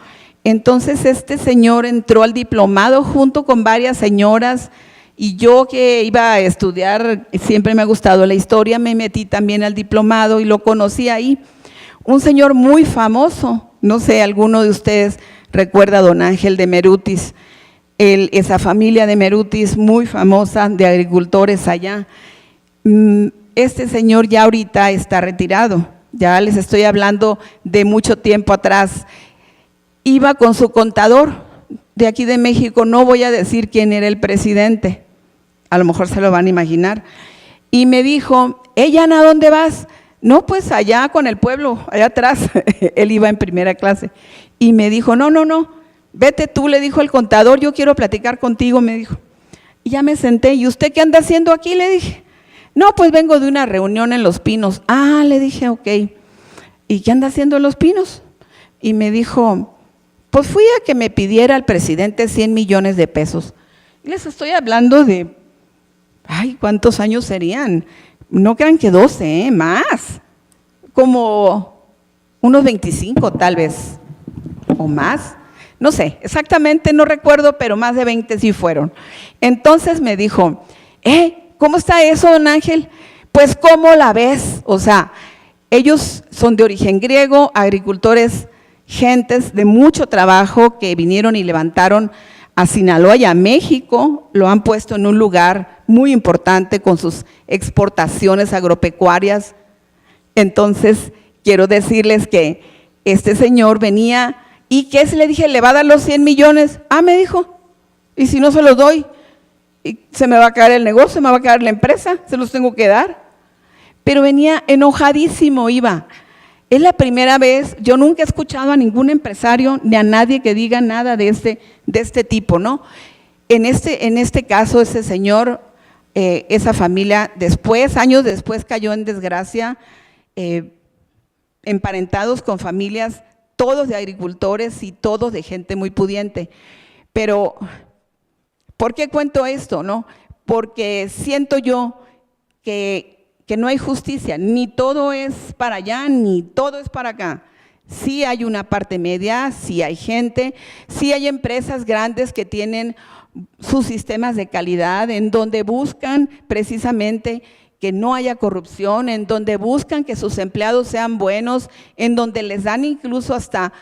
C: Entonces este señor entró al diplomado junto con varias señoras y yo, que iba a estudiar, siempre me ha gustado la historia, me metí también al diplomado y lo conocí ahí. Un señor muy famoso, no sé, alguno de ustedes recuerda a don Ángel de Merutis, esa familia de Merutis muy famosa de agricultores allá. Este señor ya ahorita está retirado, ya les estoy hablando de mucho tiempo atrás. Iba con su contador de aquí de México, no voy a decir quién era el presidente, a lo mejor se lo van a imaginar, y me dijo: Ana, ¿a dónde vas? No, pues allá con el pueblo, allá atrás. Él iba en primera clase, y me dijo: no, vete tú, le dijo el contador, yo quiero platicar contigo, me dijo. Y ya me senté. ¿Y usted qué anda haciendo aquí?, le dije. No, pues vengo de una reunión en Los Pinos. Ah, le dije, ok. ¿Y qué anda haciendo en Los Pinos? Y me dijo: pues fui a que me pidiera al presidente 100 millones de pesos. Les estoy hablando de, ¿cuántos años serían? No crean que 12, más, como unos 25 tal vez, o más, no sé, exactamente no recuerdo, pero más de 20 sí fueron. Entonces me dijo: ¿cómo está eso, don Ángel? Pues, ¿cómo la ves? O sea, ellos son de origen griego, agricultores, gentes de mucho trabajo que vinieron y levantaron a Sinaloa y a México, lo han puesto en un lugar muy importante con sus exportaciones agropecuarias. Entonces, quiero decirles que este señor venía y ¿qué le dije? ¿Le va a dar los 100 millones? Ah, me dijo, ¿y si no se los doy? Y se me va a caer el negocio, se me va a caer la empresa, se los tengo que dar. Pero venía enojadísimo, iba. Es la primera vez, yo nunca he escuchado a ningún empresario ni a nadie que diga nada de este tipo, ¿no? En este caso, ese señor, esa familia, años después cayó en desgracia, emparentados con familias, todos de agricultores y todos de gente muy pudiente. Pero, ¿por qué cuento esto, no? Porque siento yo que no hay justicia, ni todo es para allá, ni todo es para acá. Sí hay una parte media, sí hay gente, sí hay empresas grandes que tienen sus sistemas de calidad, en donde buscan precisamente que no haya corrupción, en donde buscan que sus empleados sean buenos, en donde les dan incluso hasta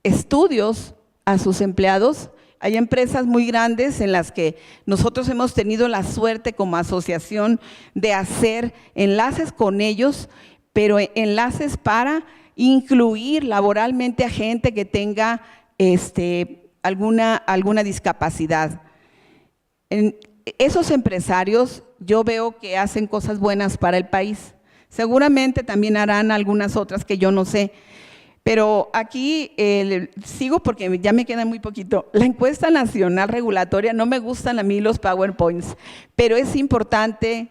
C: estudios a sus empleados. Hay empresas muy grandes en las que nosotros hemos tenido la suerte como asociación de hacer enlaces con ellos, pero enlaces para incluir laboralmente a gente que tenga alguna discapacidad. Esos empresarios yo veo que hacen cosas buenas para el país. Seguramente también harán algunas otras que yo no sé. Pero aquí sigo porque ya me queda muy poquito. La encuesta nacional regulatoria, no me gustan a mí los PowerPoints, pero es importante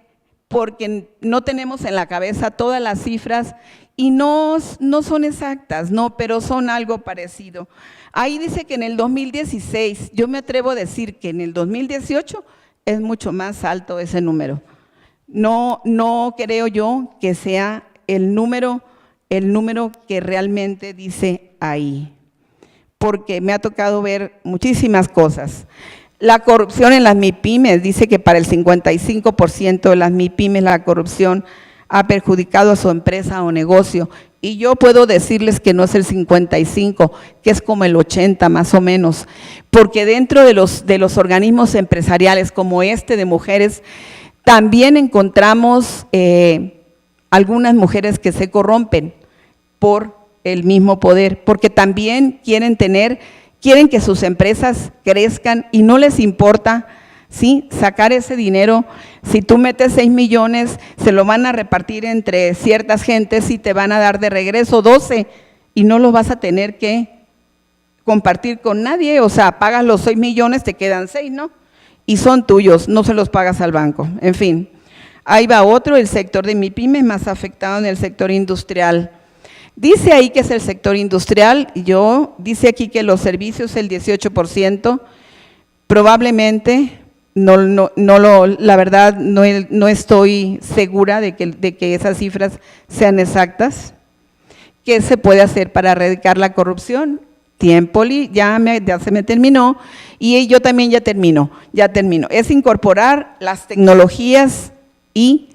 C: porque no tenemos en la cabeza todas las cifras y no son exactas, no, pero son algo parecido. Ahí dice que en el 2016, yo me atrevo a decir que en el 2018 es mucho más alto ese número. No creo yo que sea el número que realmente dice ahí, porque me ha tocado ver muchísimas cosas. La corrupción en las MIPYMES, dice que para el 55% de las MIPYMES la corrupción ha perjudicado a su empresa o negocio, y yo puedo decirles que no es el 55, que es como el 80 más o menos, porque dentro de los organismos empresariales como de mujeres, también encontramos algunas mujeres que se corrompen por el mismo poder, porque también quieren que sus empresas crezcan y no les importa, ¿sí?, sacar ese dinero. Si tú metes 6 millones, se lo van a repartir entre ciertas gentes y te van a dar de regreso 12 y no los vas a tener que compartir con nadie. O sea, pagas los 6 millones, te quedan 6, ¿no? Y son tuyos, no se los pagas al banco. En fin, ahí va otro, el sector de MIPYMES más afectado en el sector industrial. Dice ahí que es el sector industrial, dice aquí que los servicios el 18%, probablemente, la verdad no estoy segura de que esas cifras sean exactas. ¿Qué se puede hacer para erradicar la corrupción? Tiempo, ya se me terminó, y yo también ya termino. Es incorporar las tecnologías y…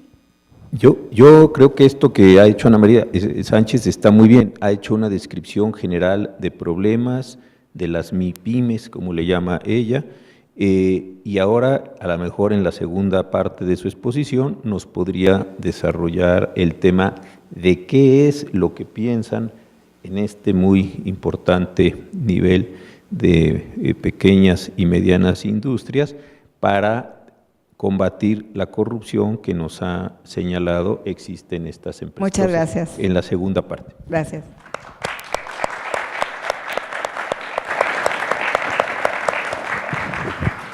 A: Yo creo que esto que ha hecho Ana María Sánchez está muy bien. Ha hecho una descripción general de problemas de las MIPYMES, como le llama ella, y ahora a lo mejor en la segunda parte de su exposición nos podría desarrollar el tema de qué es lo que piensan en este muy importante nivel de pequeñas y medianas industrias para combatir la corrupción que nos ha señalado existe en estas empresas.
C: Muchas gracias.
A: En la segunda parte.
C: Gracias.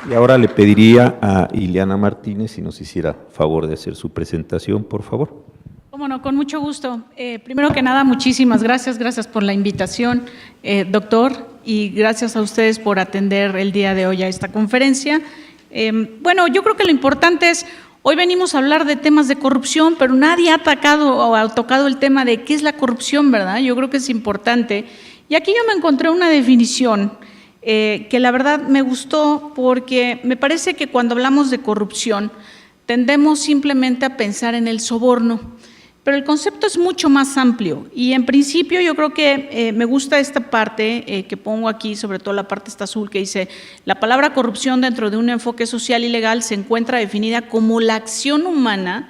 A: Y ahora le pediría a Ileana Martínez si nos hiciera favor de hacer su presentación, por favor.
D: Cómo no, con mucho gusto. Primero que nada, muchísimas gracias por la invitación, doctor, y gracias a ustedes por atender el día de hoy a esta conferencia. Bueno, yo creo que lo importante es, hoy venimos a hablar de temas de corrupción, pero nadie ha tocado el tema de qué es la corrupción, ¿verdad? Yo creo que es importante. Y aquí yo me encontré una definición que la verdad me gustó, porque me parece que cuando hablamos de corrupción tendemos simplemente a pensar en el soborno, pero el concepto es mucho más amplio, y en principio yo creo que me gusta esta parte que pongo aquí, sobre todo la parte esta azul, que dice: la palabra corrupción dentro de un enfoque social y legal se encuentra definida como la acción humana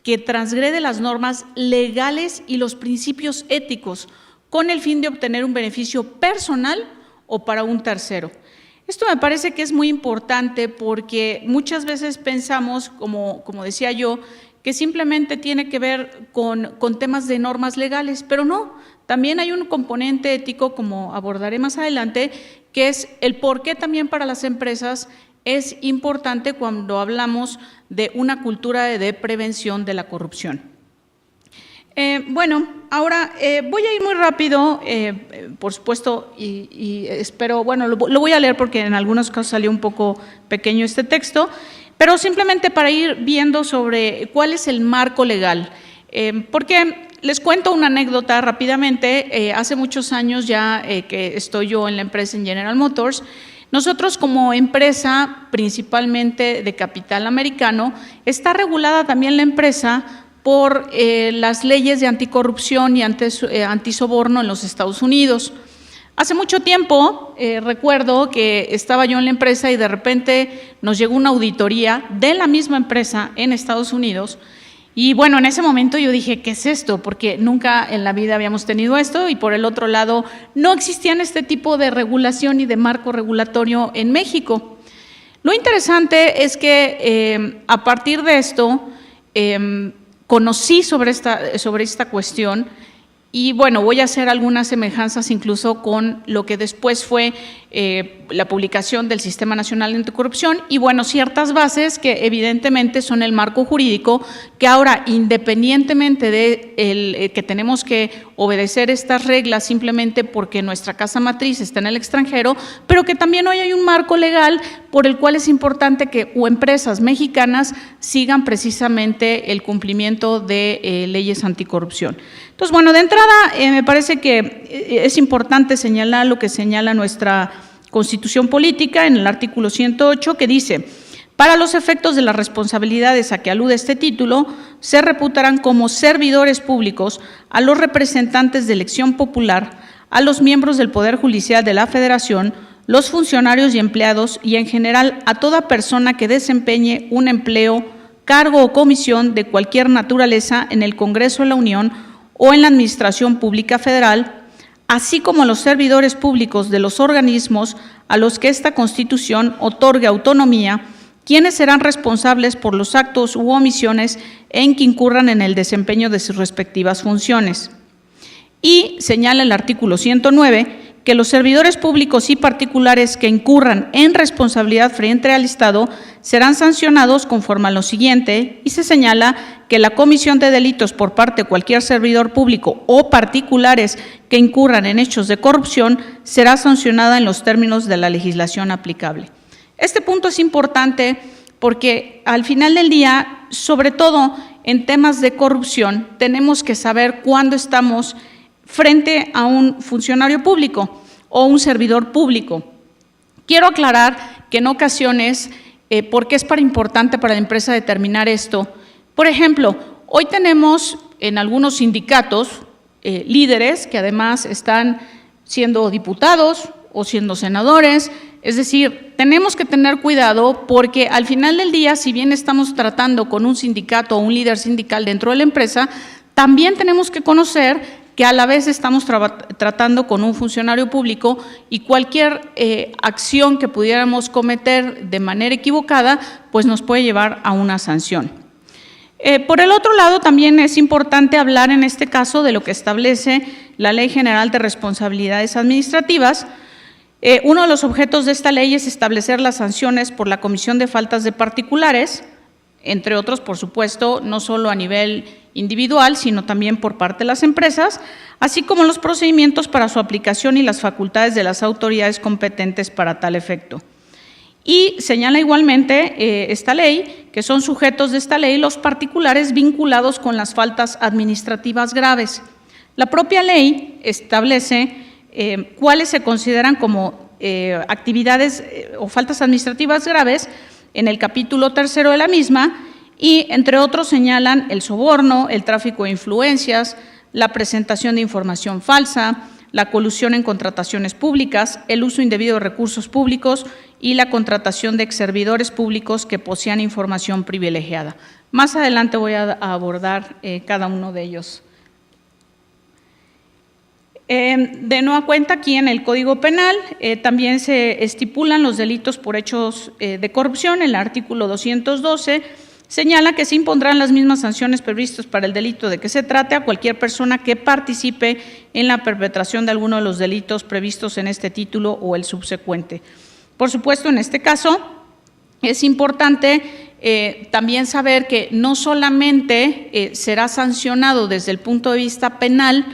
D: que transgrede las normas legales y los principios éticos con el fin de obtener un beneficio personal o para un tercero. Esto me parece que es muy importante, porque muchas veces pensamos, como decía yo, que simplemente tiene que ver con temas de normas legales, pero no, también hay un componente ético, como abordaré más adelante, que es el por qué también para las empresas es importante cuando hablamos de una cultura de prevención de la corrupción. Bueno, ahora voy a ir muy rápido, por supuesto, y espero, bueno, lo voy a leer porque en algunos casos salió un poco pequeño este texto, pero simplemente para ir viendo sobre cuál es el marco legal, porque les cuento una anécdota rápidamente. Hace muchos años ya que estoy yo en la empresa en General Motors, nosotros como empresa principalmente de capital americano, está regulada también la empresa por las leyes de anticorrupción y antisoborno en los Estados Unidos. Hace mucho tiempo recuerdo que estaba yo en la empresa y de repente nos llegó una auditoría de la misma empresa en Estados Unidos. Y bueno, en ese momento yo dije, ¿qué es esto? Porque nunca en la vida habíamos tenido esto y por el otro lado no existían este tipo de regulación y de marco regulatorio en México. Lo interesante es que a partir de esto conocí sobre esta cuestión y bueno, voy a hacer algunas semejanzas incluso con lo que después fue la publicación del Sistema Nacional de Anticorrupción y bueno, ciertas bases que evidentemente son el marco jurídico que ahora independientemente de que tenemos que obedecer estas reglas simplemente porque nuestra casa matriz está en el extranjero, pero que también hoy hay un marco legal por el cual es importante que empresas mexicanas sigan precisamente el cumplimiento de leyes anticorrupción. Entonces, bueno, de entrada me parece que es importante señalar lo que señala nuestra Constitución Política en el artículo 108 que dice: para los efectos de las responsabilidades a que alude este título, se reputarán como servidores públicos a los representantes de elección popular, a los miembros del Poder Judicial de la Federación, los funcionarios y empleados y en general a toda persona que desempeñe un empleo, cargo o comisión de cualquier naturaleza en el Congreso de la Unión o en la Administración Pública Federal, así como los servidores públicos de los organismos a los que esta Constitución otorgue autonomía, quienes serán responsables por los actos u omisiones en que incurran en el desempeño de sus respectivas funciones. Y señala el artículo 109 que los servidores públicos y particulares que incurran en responsabilidad frente al Estado serán sancionados conforme a lo siguiente, y se señala que la comisión de delitos por parte de cualquier servidor público o particulares que incurran en hechos de corrupción será sancionada en los términos de la legislación aplicable. Este punto es importante porque al final del día, sobre todo en temas de corrupción, tenemos que saber cuándo estamos frente a un funcionario público o un servidor público. Quiero aclarar que en ocasiones, porque es importante para la empresa determinar esto, por ejemplo, hoy tenemos en algunos sindicatos líderes que además están siendo diputados o siendo senadores, es decir, tenemos que tener cuidado porque al final del día, si bien estamos tratando con un sindicato o un líder sindical dentro de la empresa, también tenemos que conocer que a la vez estamos tratando con un funcionario público y cualquier acción que pudiéramos cometer de manera equivocada, pues nos puede llevar a una sanción. Por el otro lado, también es importante hablar en este caso de lo que establece la Ley General de Responsabilidades Administrativas. Uno de los objetos de esta ley es establecer las sanciones por la comisión de faltas de particulares, entre otros, por supuesto, no solo a nivel individual, sino también por parte de las empresas, así como los procedimientos para su aplicación y las facultades de las autoridades competentes para tal efecto. Y señala igualmente esta ley que son sujetos de esta ley los particulares vinculados con las faltas administrativas graves. La propia ley establece cuáles se consideran como actividades o faltas administrativas graves en el capítulo 3 de la misma, y entre otros señalan el soborno, el tráfico de influencias, la presentación de información falsa, la colusión en contrataciones públicas, el uso indebido de recursos públicos y la contratación de exservidores públicos que posean información privilegiada. Más adelante voy a abordar cada uno de ellos. De nueva cuenta, aquí en el Código Penal también se estipulan los delitos por hechos de corrupción. El artículo 212 señala que se impondrán las mismas sanciones previstas para el delito de que se trate a cualquier persona que participe en la perpetración de alguno de los delitos previstos en este título o el subsecuente. Por supuesto, en este caso es importante también saber que no solamente será sancionado desde el punto de vista penal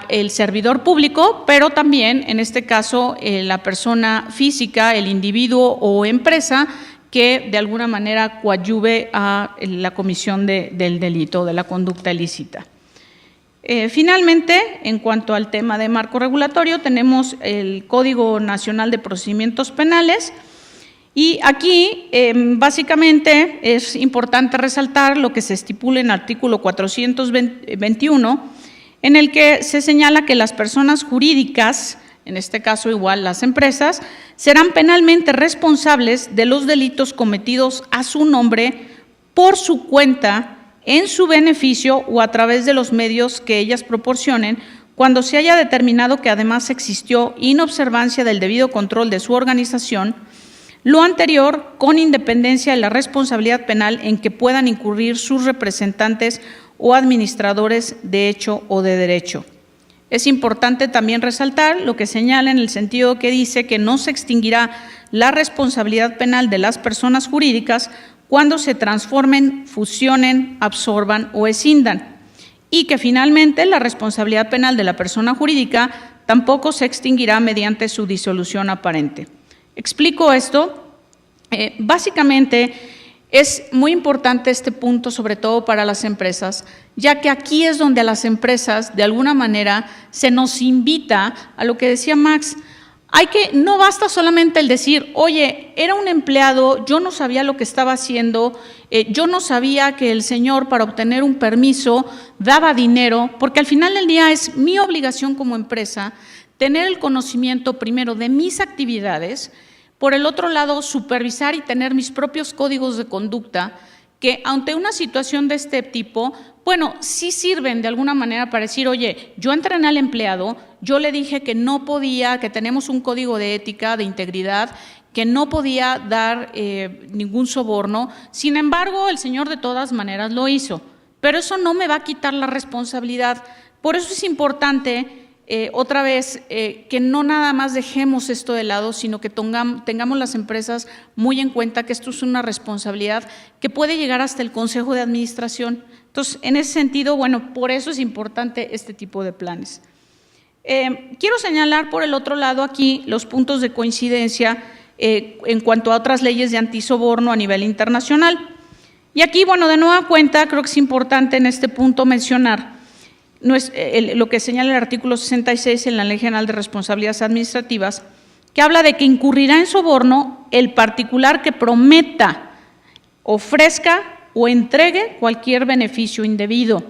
D: el servidor público, pero también en este caso la persona física, el individuo o empresa que de alguna manera coadyuve a la comisión del delito, de la conducta ilícita. Finalmente, en cuanto al tema de marco regulatorio, tenemos el Código Nacional de Procedimientos Penales, y aquí básicamente es importante resaltar lo que se estipula en el artículo 421, en el que se señala que las personas jurídicas, en este caso igual las empresas, serán penalmente responsables de los delitos cometidos a su nombre, por su cuenta, en su beneficio o a través de los medios que ellas proporcionen, cuando se haya determinado que además existió inobservancia del debido control de su organización, lo anterior con independencia de la responsabilidad penal en que puedan incurrir sus representantes o administradores de hecho o de derecho. Es importante también resaltar lo que señala en el sentido que dice que no se extinguirá la responsabilidad penal de las personas jurídicas cuando se transformen, fusionen, absorban o escindan, y que finalmente la responsabilidad penal de la persona jurídica tampoco se extinguirá mediante su disolución aparente. Explico esto. Básicamente es muy importante este punto, sobre todo para las empresas, ya que aquí es donde a las empresas, de alguna manera, se nos invita a lo que decía Max. No basta solamente el decir, oye, era un empleado, yo no sabía lo que estaba haciendo, yo no sabía que el señor para obtener un permiso daba dinero, porque al final del día es mi obligación como empresa tener el conocimiento primero de mis actividades, por el otro lado supervisar y tener mis propios códigos de conducta que ante una situación de este tipo, bueno, sí sirven de alguna manera para decir, oye, yo entrené al empleado, yo le dije que no podía, que tenemos un código de ética, de integridad, que no podía dar ningún soborno, sin embargo, el señor de todas maneras lo hizo, pero eso no me va a quitar la responsabilidad. Por eso es importante, otra vez, que no nada más dejemos esto de lado, sino que tengamos las empresas muy en cuenta que esto es una responsabilidad que puede llegar hasta el Consejo de Administración. Entonces, en ese sentido, bueno, por eso es importante este tipo de planes. Quiero señalar por el otro lado aquí los puntos de coincidencia en cuanto a otras leyes de antisoborno a nivel internacional. Y aquí, bueno, de nueva cuenta, creo que es importante en este punto mencionar lo que señala el artículo 66 en la Ley General de Responsabilidades Administrativas, que habla de que incurrirá en soborno el particular que prometa, ofrezca o entregue cualquier beneficio indebido,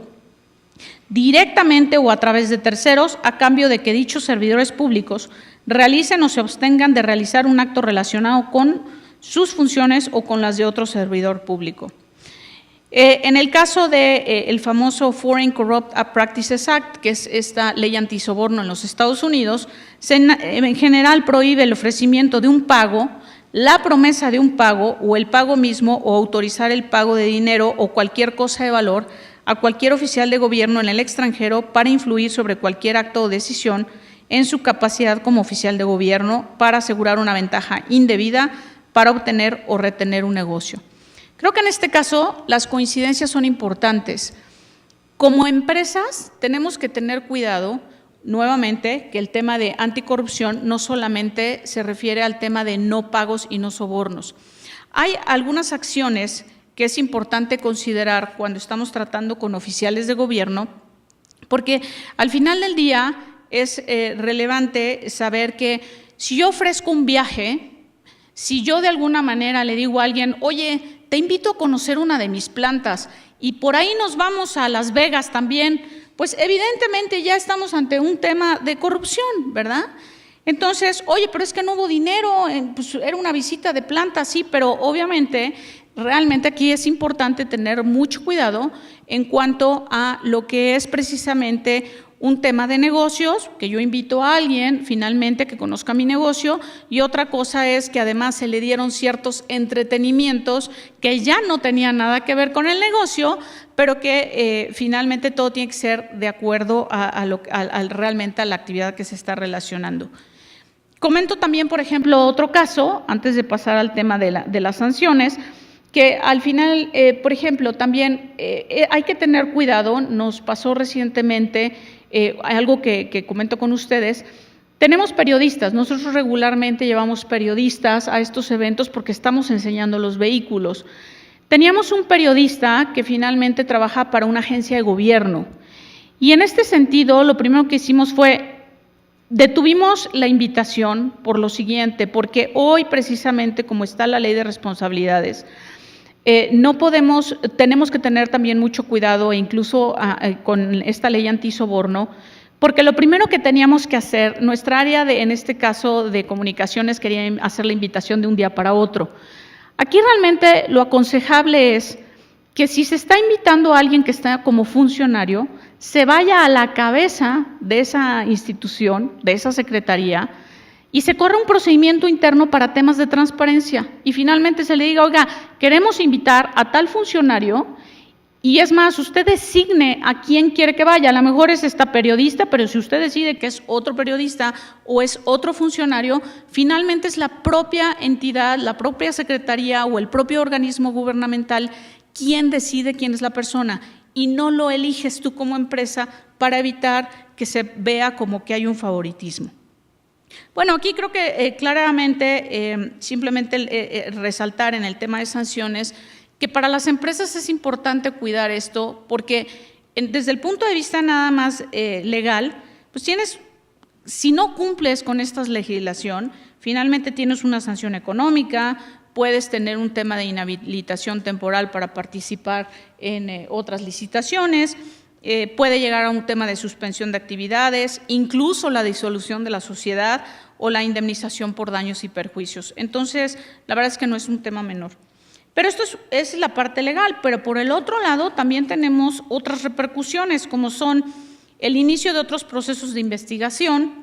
D: directamente o a través de terceros, a cambio de que dichos servidores públicos realicen o se abstengan de realizar un acto relacionado con sus funciones o con las de otro servidor público. En el caso del famoso Foreign Corrupt Practices Act, que es esta ley antisoborno en los Estados Unidos, en general prohíbe el ofrecimiento de un pago, la promesa de un pago o el pago mismo o autorizar el pago de dinero o cualquier cosa de valor a cualquier oficial de gobierno en el extranjero para influir sobre cualquier acto o decisión en su capacidad como oficial de gobierno para asegurar una ventaja indebida para obtener o retener un negocio. Creo que en este caso las coincidencias son importantes. Como empresas tenemos que tener cuidado, nuevamente, que el tema de anticorrupción no solamente se refiere al tema de no pagos y no sobornos. Hay algunas acciones que es importante considerar cuando estamos tratando con oficiales de gobierno, porque al final del día es relevante saber que si yo ofrezco un viaje, si yo de alguna manera le digo a alguien, oye, te invito a conocer una de mis plantas y por ahí nos vamos a Las Vegas también, pues evidentemente ya estamos ante un tema de corrupción, ¿verdad? Entonces, oye, pero es que no hubo dinero, pues era una visita de planta, sí, pero obviamente, realmente aquí es importante tener mucho cuidado en cuanto a lo que es precisamente un tema de negocios, que yo invito a alguien finalmente que conozca mi negocio, y otra cosa es que además se le dieron ciertos entretenimientos que ya no tenían nada que ver con el negocio, pero que finalmente todo tiene que ser de acuerdo realmente a la actividad que se está relacionando. Comento también, por ejemplo, otro caso, antes de pasar al tema de las sanciones, que al final, por ejemplo, también hay que tener cuidado. Nos pasó recientemente algo que comento con ustedes. Tenemos periodistas, nosotros regularmente llevamos periodistas a estos eventos porque estamos enseñando los vehículos. Teníamos un periodista que finalmente trabaja para una agencia de gobierno Y en este sentido, lo primero que hicimos fue, detuvimos la invitación por lo siguiente, porque hoy precisamente como está la ley de responsabilidades, no podemos, tenemos que tener también mucho cuidado, e incluso con esta ley antisoborno, porque lo primero que teníamos que hacer, nuestra área en este caso de comunicaciones quería hacer la invitación de un día para otro. Aquí realmente lo aconsejable es que si se está invitando a alguien que está como funcionario, se vaya a la cabeza de esa institución, de esa secretaría, y se corre un procedimiento interno para temas de transparencia. Y finalmente se le diga, oiga, queremos invitar a tal funcionario, y es más, usted designe a quién quiere que vaya. A lo mejor es esta periodista, pero si usted decide que es otro periodista o es otro funcionario, finalmente es la propia entidad, la propia secretaría o el propio organismo gubernamental quien decide quién es la persona, y no lo eliges tú como empresa para evitar que se vea como que hay un favoritismo. Bueno, aquí creo que claramente simplemente resaltar en el tema de sanciones que para las empresas es importante cuidar esto, porque desde el punto de vista nada más legal, pues si no cumples con esta legislación, finalmente tienes una sanción económica, puedes tener un tema de inhabilitación temporal para participar en otras licitaciones, puede llegar a un tema de suspensión de actividades, incluso la disolución de la sociedad o la indemnización por daños y perjuicios. Entonces, la verdad es que no es un tema menor. Pero esto es la parte legal, pero por el otro lado también tenemos otras repercusiones, como son el inicio de otros procesos de investigación,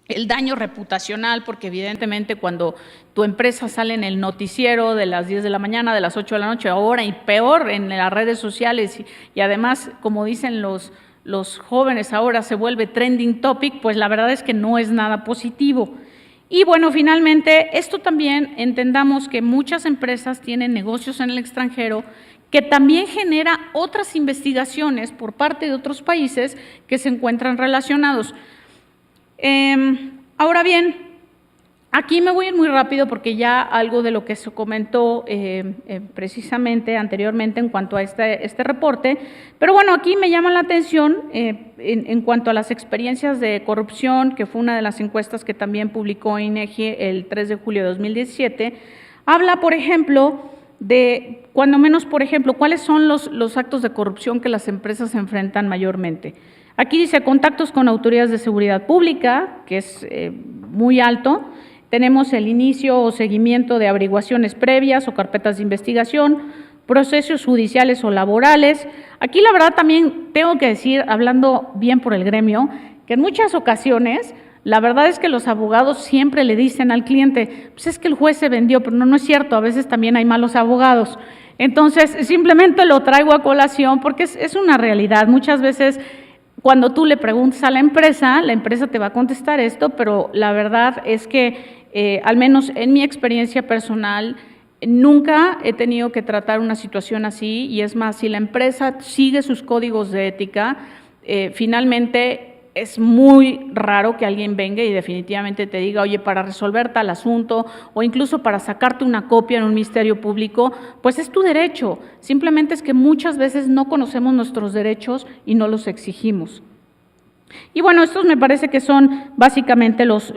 D: el daño reputacional, porque evidentemente cuando tu empresa sale en el noticiero de las 10 de la mañana, de las 8 de la noche, ahora y peor en las redes sociales, y además, como dicen los jóvenes ahora, se vuelve trending topic, pues la verdad es que no es nada positivo. Y bueno, finalmente, esto también entendamos que muchas empresas tienen negocios en el extranjero que también genera otras investigaciones por parte de otros países que se encuentran relacionados. Ahora bien, aquí me voy a ir muy rápido porque ya algo de lo que se comentó precisamente anteriormente en cuanto a este reporte, pero bueno, aquí me llama la atención en cuanto a las experiencias de corrupción, que fue una de las encuestas que también publicó INEGI el 3 de julio de 2017, habla, por ejemplo, de, cuando menos, por ejemplo, cuáles son los actos de corrupción que las empresas enfrentan mayormente. Aquí dice contactos con autoridades de seguridad pública, que es muy alto. Tenemos el inicio o seguimiento de averiguaciones previas o carpetas de investigación, procesos judiciales o laborales. Aquí la verdad también tengo que decir, hablando bien por el gremio, que en muchas ocasiones la verdad es que los abogados siempre le dicen al cliente, pues es que el juez se vendió, pero no es cierto, a veces también hay malos abogados. Entonces simplemente lo traigo a colación porque es una realidad. Muchas veces cuando tú le preguntas a la empresa te va a contestar esto, pero la verdad es que, al menos en mi experiencia personal, nunca he tenido que tratar una situación así, y es más, si la empresa sigue sus códigos de ética, finalmente es muy raro que alguien venga y definitivamente te diga, oye, para resolver tal asunto o incluso para sacarte una copia en un ministerio público, pues es tu derecho. Simplemente es que muchas veces no conocemos nuestros derechos y no los exigimos. Y bueno, estos me parece que son básicamente los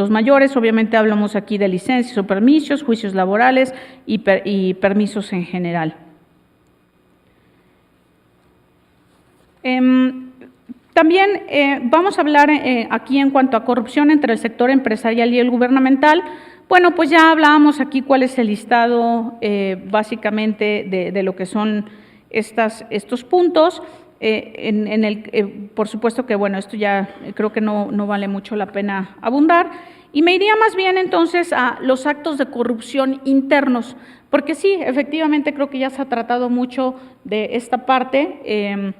D: mayores. Obviamente hablamos aquí de licencias o permisos, juicios laborales y permisos en general. También vamos a hablar aquí en cuanto a corrupción entre el sector empresarial y el gubernamental. Bueno, pues ya hablábamos aquí cuál es el listado básicamente de lo que son estos puntos. Por supuesto que, bueno, esto ya creo que no vale mucho la pena abundar. Y me iría más bien entonces a los actos de corrupción internos, porque sí, efectivamente creo que ya se ha tratado mucho de esta parte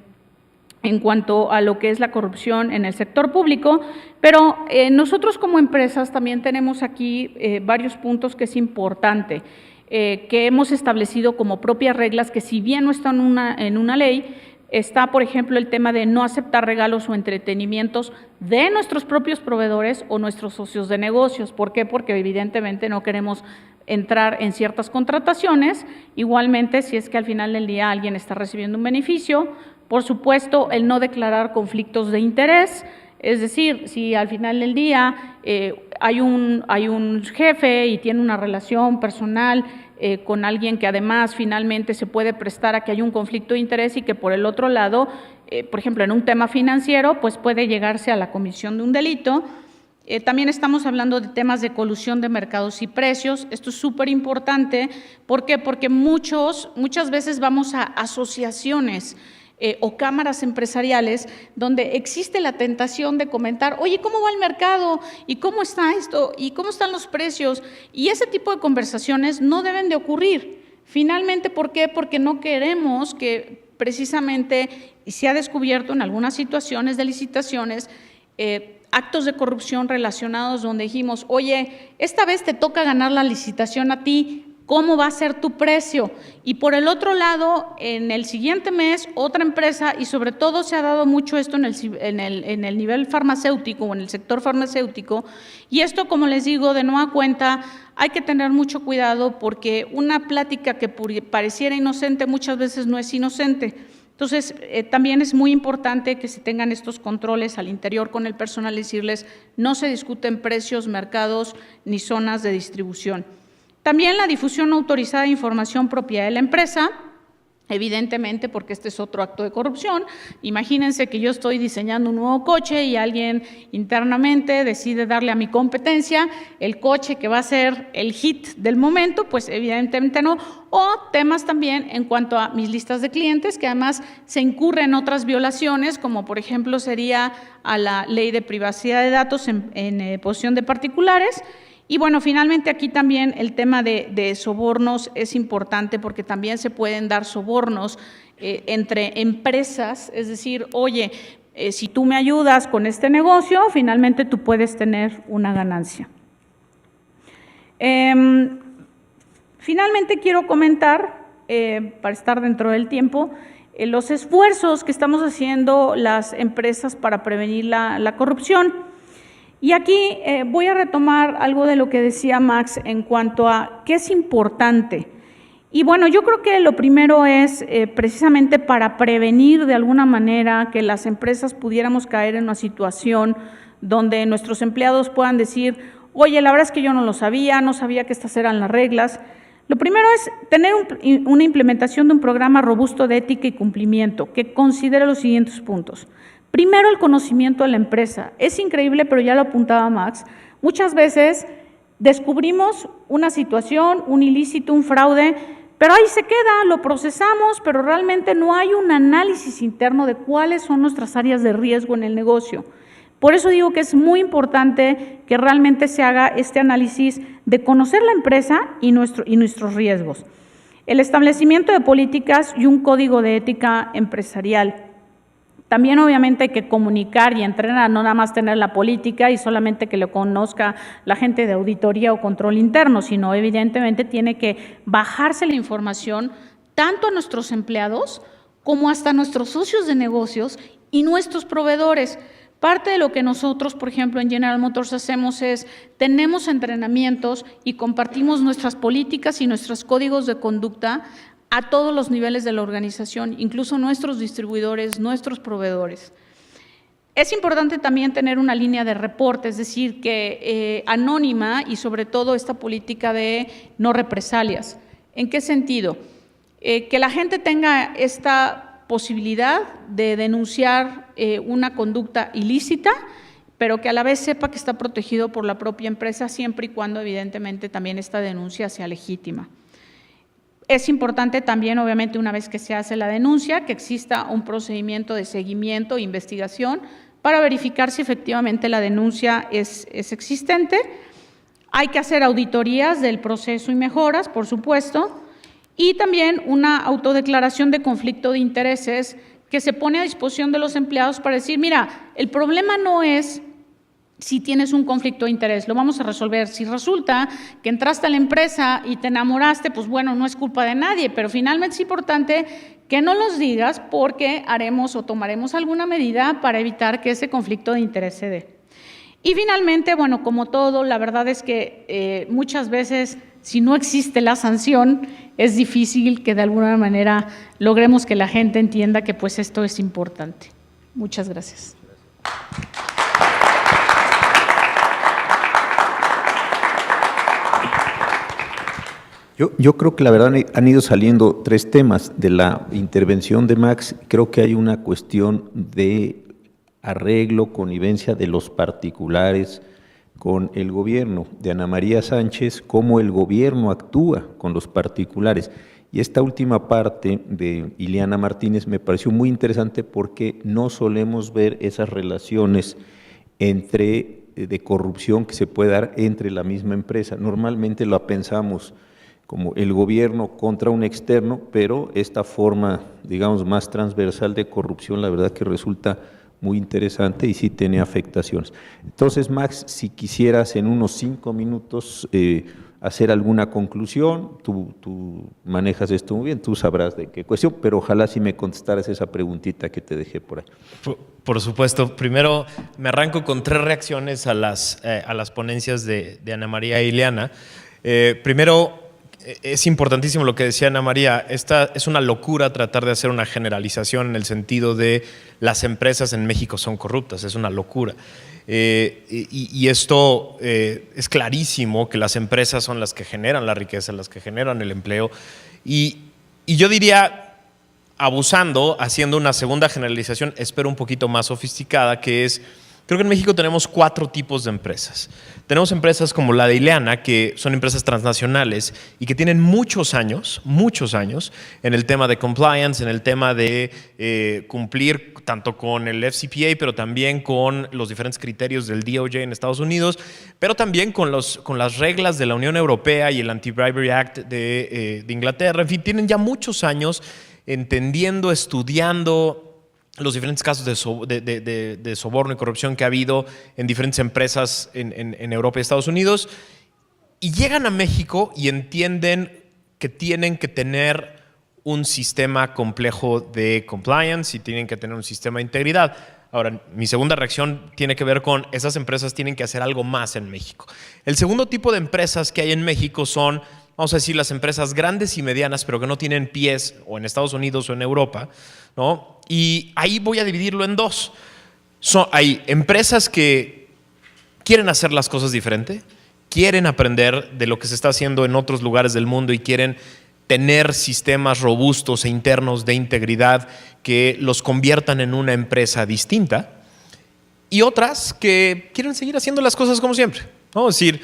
D: en cuanto a lo que es la corrupción en el sector público, pero nosotros como empresas también tenemos aquí varios puntos que es importante, que hemos establecido como propias reglas, que si bien no están en una ley, está, por ejemplo, el tema de no aceptar regalos o entretenimientos de nuestros propios proveedores o nuestros socios de negocios. ¿Por qué? Porque evidentemente no queremos entrar en ciertas contrataciones. Igualmente, si es que al final del día alguien está recibiendo un beneficio, Por supuesto, el no declarar conflictos de interés, es decir, si al final del día hay un jefe y tiene una relación personal con alguien que además finalmente se puede prestar a que haya un conflicto de interés y que por el otro lado, por ejemplo, en un tema financiero, pues puede llegarse a la comisión de un delito. También estamos hablando de temas de colusión de mercados y precios. Esto es súper importante. ¿Por qué? Porque muchas veces vamos a asociaciones o cámaras empresariales donde existe la tentación de comentar, oye, ¿cómo va el mercado? ¿Y cómo está esto? ¿Y cómo están los precios? Y ese tipo de conversaciones no deben de ocurrir. Finalmente, ¿por qué? Porque no queremos que precisamente, y se ha descubierto en algunas situaciones de licitaciones, actos de corrupción relacionados donde dijimos, oye, esta vez te toca ganar la licitación a ti, ¿cómo va a ser tu precio? Y por el otro lado, en el siguiente mes, otra empresa, y sobre todo se ha dado mucho esto en el nivel farmacéutico o en el sector farmacéutico, y esto, como les digo, de nueva cuenta, hay que tener mucho cuidado porque una plática que pareciera inocente muchas veces no es inocente. Entonces, también es muy importante que se tengan estos controles al interior con el personal, decirles, no se discuten precios, mercados ni zonas de distribución. También la difusión no autorizada de información propiedad de la empresa, evidentemente porque este es otro acto de corrupción. Imagínense que yo estoy diseñando un nuevo coche y alguien internamente decide darle a mi competencia el coche que va a ser el hit del momento, pues evidentemente no. O temas también en cuanto a mis listas de clientes, que además se incurren en otras violaciones, como por ejemplo sería a la ley de privacidad de datos en posesión de particulares. Y bueno, finalmente aquí también el tema de sobornos es importante porque también se pueden dar sobornos entre empresas, es decir, oye, si tú me ayudas con este negocio, finalmente tú puedes tener una ganancia. Finalmente quiero comentar, para estar dentro del tiempo, los esfuerzos que estamos haciendo las empresas para prevenir la corrupción. Y aquí voy a retomar algo de lo que decía Max en cuanto a qué es importante. Y bueno, yo creo que lo primero es precisamente para prevenir de alguna manera que las empresas pudiéramos caer en una situación donde nuestros empleados puedan decir, oye, la verdad es que yo no lo sabía, no sabía que estas eran las reglas. Lo primero es tener una implementación de un programa robusto de ética y cumplimiento que considere los siguientes puntos. Primero, el conocimiento de la empresa. Es increíble, pero ya lo apuntaba Max. Muchas veces descubrimos una situación, un ilícito, un fraude, pero ahí se queda, lo procesamos, pero realmente no hay un análisis interno de cuáles son nuestras áreas de riesgo en el negocio. Por eso digo que es muy importante que realmente se haga este análisis de conocer la empresa y nuestros riesgos. El establecimiento de políticas y un código de ética empresarial. También obviamente hay que comunicar y entrenar, no nada más tener la política y solamente que lo conozca la gente de auditoría o control interno, sino evidentemente tiene que bajarse la información tanto a nuestros empleados como hasta a nuestros socios de negocios y nuestros proveedores. Parte de lo que nosotros, por ejemplo, en General Motors hacemos es, tenemos entrenamientos y compartimos nuestras políticas y nuestros códigos de conducta a todos los niveles de la organización, incluso nuestros distribuidores, nuestros proveedores. Es importante también tener una línea de reporte, es decir, que anónima y sobre todo esta política de no represalias. ¿En qué sentido? Que la gente tenga esta posibilidad de denunciar una conducta ilícita, pero que a la vez sepa que está protegido por la propia empresa, siempre y cuando evidentemente también esta denuncia sea legítima. Es importante también, obviamente, una vez que se hace la denuncia, que exista un procedimiento de seguimiento e investigación para verificar si efectivamente la denuncia es existente. Hay que hacer auditorías del proceso y mejoras, por supuesto, y también una autodeclaración de conflicto de intereses que se pone a disposición de los empleados para decir, mira, el problema no es si tienes un conflicto de interés, lo vamos a resolver. Si resulta que entraste a la empresa y te enamoraste, pues bueno, no es culpa de nadie, pero finalmente es importante que no los digas porque haremos o tomaremos alguna medida para evitar que ese conflicto de interés se dé. Y finalmente, bueno, como todo, la verdad es que muchas veces si no existe la sanción, es difícil que de alguna manera logremos que la gente entienda que pues esto es importante. Muchas gracias.
A: Yo creo que la verdad han ido saliendo tres temas de la intervención de Max. Creo que hay una cuestión de arreglo, connivencia de los particulares con el gobierno, de Ana María Sánchez, cómo el gobierno actúa con los particulares. Y esta última parte de Ileana Martínez me pareció muy interesante porque no solemos ver esas relaciones de corrupción que se puede dar entre la misma empresa. Normalmente lo pensamos como el gobierno contra un externo, pero esta forma, digamos, más transversal de corrupción, la verdad que resulta muy interesante y sí tiene afectaciones. Entonces, Max, si quisieras en unos 5 minutos hacer alguna conclusión, tú manejas esto muy bien, tú sabrás de qué cuestión, pero ojalá si me contestaras esa preguntita que te dejé por ahí.
B: Por supuesto. Primero, me arranco con 3 reacciones a las ponencias de Ana María e Ileana. Primero, es importantísimo lo que decía Ana María. Esta es una locura tratar de hacer una generalización en el sentido de las empresas en México son corruptas. Es una locura. Y esto es clarísimo que las empresas son las que generan la riqueza, las que generan el empleo. Y yo diría, abusando, haciendo una segunda generalización, espero un poquito más sofisticada, que es, creo que en México tenemos 4 tipos de empresas. Tenemos empresas como la de Ileana, que son empresas transnacionales y que tienen muchos años en el tema de compliance, en el tema de cumplir tanto con el FCPA, pero también con los diferentes criterios del DOJ en Estados Unidos, pero también con las reglas de la Unión Europea y el Anti-Bribery Act de Inglaterra. En fin, tienen ya muchos años entendiendo, estudiando los diferentes casos de soborno y corrupción que ha habido en diferentes empresas en Europa y Estados Unidos, y llegan a México y entienden que tienen que tener un sistema complejo de compliance y tienen que tener un sistema de integridad. Ahora, mi segunda reacción tiene que ver con esas empresas tienen que hacer algo más en México. El segundo tipo de empresas que hay en México son, vamos a decir, las empresas grandes y medianas, pero que no tienen pies o en Estados Unidos o en Europa, ¿no? Y ahí voy a dividirlo en 2. Hay empresas que quieren hacer las cosas diferente, quieren aprender de lo que se está haciendo en otros lugares del mundo y quieren tener sistemas robustos e internos de integridad que los conviertan en una empresa distinta, y otras que quieren seguir haciendo las cosas como siempre, ¿no? Es decir,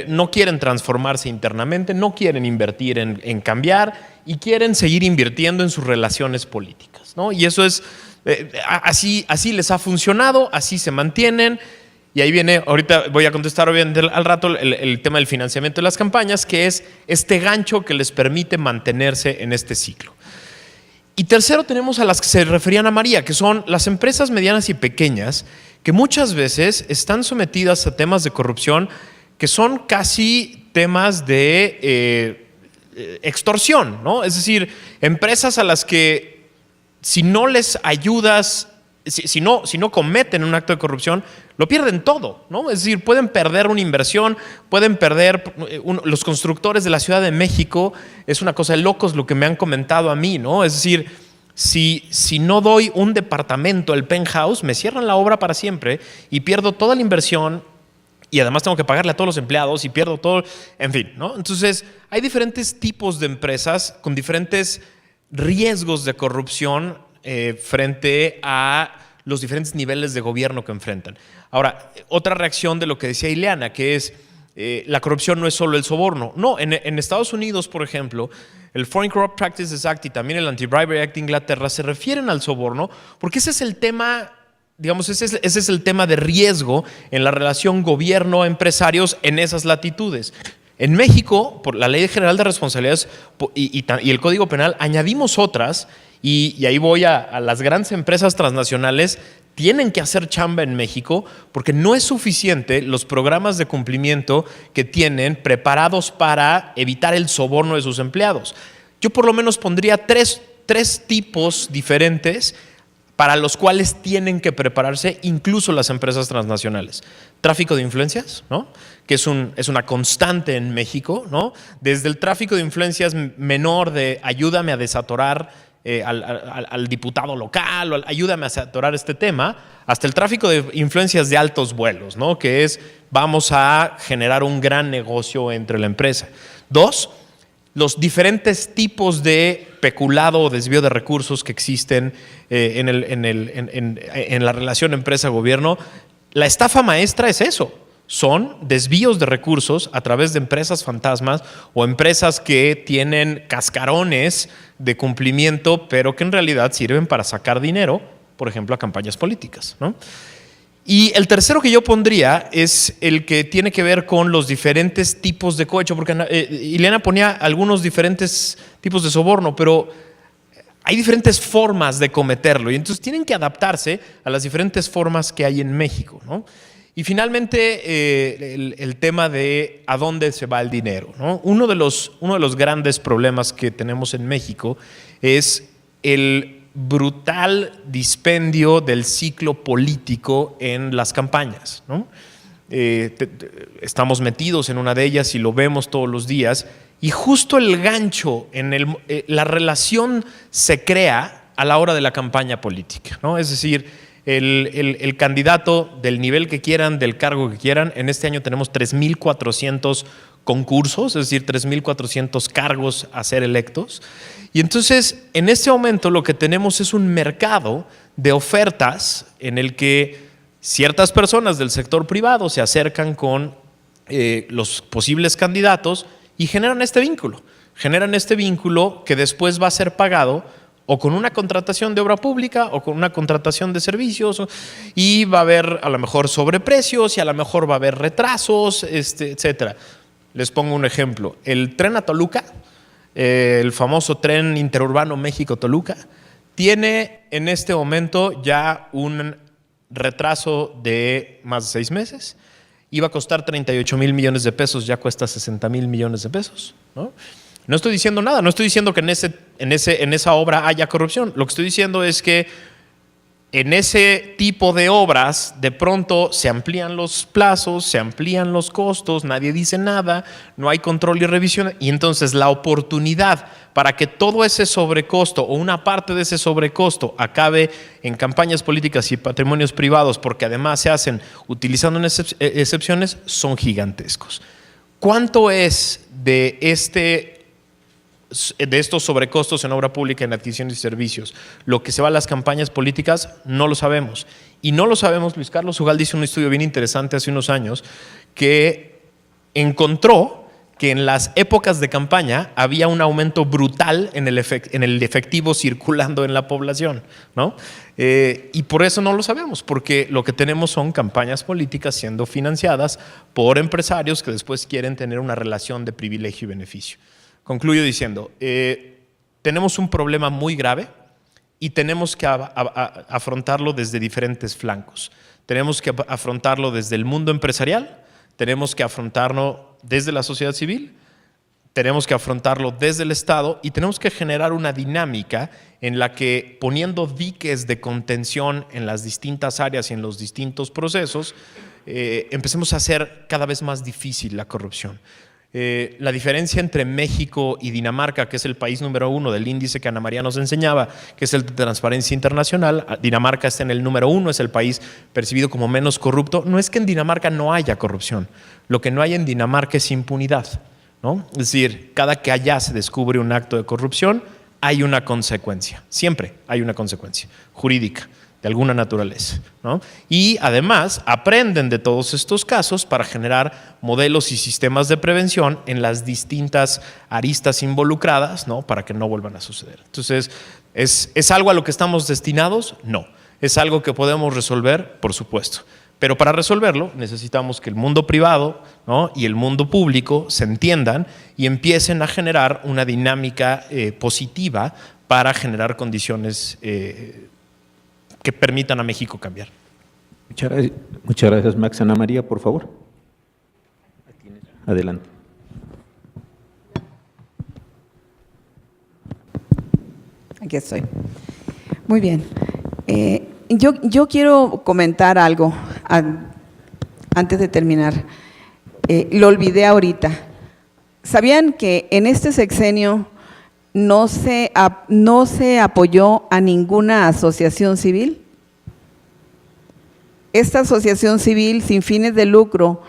B: no quieren transformarse internamente, no quieren invertir en cambiar y quieren seguir invirtiendo en sus relaciones políticas, ¿no? Y eso es, así les ha funcionado, así se mantienen. Y ahí viene, ahorita voy a contestar obviamente al rato el tema del financiamiento de las campañas, que es este gancho que les permite mantenerse en este ciclo. Y tercero, tenemos a las que se referían a María, que son las empresas medianas y pequeñas, que muchas veces están sometidas a temas de corrupción que son casi temas de extorsión, ¿no? Es decir, empresas a las que si no les ayudas, si no cometen un acto de corrupción, lo pierden todo, ¿no? Es decir, pueden perder una inversión, pueden perder los constructores de la Ciudad de México. Es una cosa de locos lo que me han comentado a mí, ¿no? Es decir, si no doy un departamento, el penthouse, me cierran la obra para siempre y pierdo toda la inversión. Y además tengo que pagarle a todos los empleados y pierdo todo, en fin, ¿no? Entonces, hay diferentes tipos de empresas con diferentes riesgos de corrupción frente a los diferentes niveles de gobierno que enfrentan. Ahora, otra reacción de lo que decía Ileana, que es la corrupción no es solo el soborno. No, en Estados Unidos, por ejemplo, el Foreign Corrupt Practices Act y también el Anti-Bribery Act de Inglaterra se refieren al soborno porque ese es el tema. Digamos, ese es el tema de riesgo en la relación gobierno-empresarios en esas latitudes. En México, por la Ley General de Responsabilidades y el Código Penal, añadimos otras, y ahí voy a las grandes empresas transnacionales tienen que hacer chamba en México porque no es suficiente los programas de cumplimiento que tienen preparados para evitar el soborno de sus empleados. Yo por lo menos pondría tres tipos diferentes para los cuales tienen que prepararse incluso las empresas transnacionales. Tráfico de influencias, ¿no? Que es una constante en México, ¿no? Desde el tráfico de influencias menor de ayúdame a desatorar al diputado local, o ayúdame a desatorar este tema, hasta el tráfico de influencias de altos vuelos, ¿no? Que es vamos a generar un gran negocio entre la empresa. 2, los diferentes tipos de peculado o desvío de recursos que existen en la relación empresa-gobierno. La estafa maestra es eso. Son desvíos de recursos a través de empresas fantasmas o empresas que tienen cascarones de cumplimiento, pero que en realidad sirven para sacar dinero, por ejemplo, a campañas políticas, ¿no? Y el tercero que yo pondría es el que tiene que ver con los diferentes tipos de cohecho, porque Ileana ponía algunos diferentes tipos de soborno, pero hay diferentes formas de cometerlo y entonces tienen que adaptarse a las diferentes formas que hay en México, ¿no? Y finalmente el tema de a dónde se va el dinero, ¿no? Uno de los grandes problemas que tenemos en México es el brutal dispendio del ciclo político en las campañas, ¿no? Estamos metidos en una de ellas y lo vemos todos los días, y justo el gancho la relación se crea a la hora de la campaña política, ¿no? Es decir, el candidato del nivel que quieran, del cargo que quieran, en este año tenemos 3,400 concursos, es decir, 3,400 cargos a ser electos. Y entonces, en este momento lo que tenemos es un mercado de ofertas en el que ciertas personas del sector privado se acercan con los posibles candidatos y generan este vínculo. Generan este vínculo que después va a ser pagado o con una contratación de obra pública o con una contratación de servicios, y va a haber a lo mejor sobreprecios y a lo mejor va a haber retrasos, etcétera. Les pongo un ejemplo. El tren a Toluca, el famoso tren interurbano México-Toluca, tiene en este momento ya un retraso de más de 6 meses. Iba a costar 38,000 millones de pesos, ya cuesta 60,000 millones de pesos, ¿no? No estoy diciendo nada, no estoy diciendo que en esa obra haya corrupción. Lo que estoy diciendo es que en ese tipo de obras de pronto se amplían los plazos, se amplían los costos, nadie dice nada, no hay control y revisión, y entonces la oportunidad para que todo ese sobrecosto o una parte de ese sobrecosto acabe en campañas políticas y patrimonios privados, porque además se hacen utilizando excepciones, son gigantescos. ¿Cuánto es de estos sobrecostos en obra pública, en adquisiciones y servicios, lo que se va a las campañas políticas? No lo sabemos. Y no lo sabemos. Luis Carlos Ugalde hizo un estudio bien interesante hace unos años que encontró que en las épocas de campaña había un aumento brutal en el efectivo circulando en la población, ¿no? Y por eso no lo sabemos, porque lo que tenemos son campañas políticas siendo financiadas por empresarios que después quieren tener una relación de privilegio y beneficio. Concluyo diciendo, tenemos un problema muy grave y tenemos que afrontarlo desde diferentes flancos. Tenemos que afrontarlo desde el mundo empresarial, tenemos que afrontarlo desde la sociedad civil, tenemos que afrontarlo desde el Estado y tenemos que generar una dinámica en la que, poniendo diques de contención en las distintas áreas y en los distintos procesos, empecemos a hacer cada vez más difícil la corrupción. La diferencia entre México y Dinamarca, que es el país número 1 del índice que Ana María nos enseñaba, que es el de Transparencia Internacional, Dinamarca está en el número 1, es el país percibido como menos corrupto. No es que en Dinamarca no haya corrupción, lo que no hay en Dinamarca es impunidad, ¿no? Es decir, cada que allá se descubre un acto de corrupción, hay una consecuencia, siempre hay una consecuencia jurídica de alguna naturaleza, ¿no? Y además aprenden de todos estos casos para generar modelos y sistemas de prevención en las distintas aristas involucradas, ¿no? Para que no vuelvan a suceder. Entonces, ¿es algo a lo que estamos destinados? No. ¿Es algo que podemos resolver? Por supuesto. Pero para resolverlo necesitamos que el mundo privado, ¿no? y el mundo público se entiendan y empiecen a generar una dinámica positiva para generar condiciones que permitan a México cambiar.
A: Muchas gracias, Max. Ana María, por favor. Adelante.
C: Aquí estoy. Muy bien. Yo quiero comentar algo antes de terminar. Lo olvidé ahorita. ¿Sabían que en este sexenio no se apoyó a ninguna asociación civil? Esta asociación civil sin fines de lucro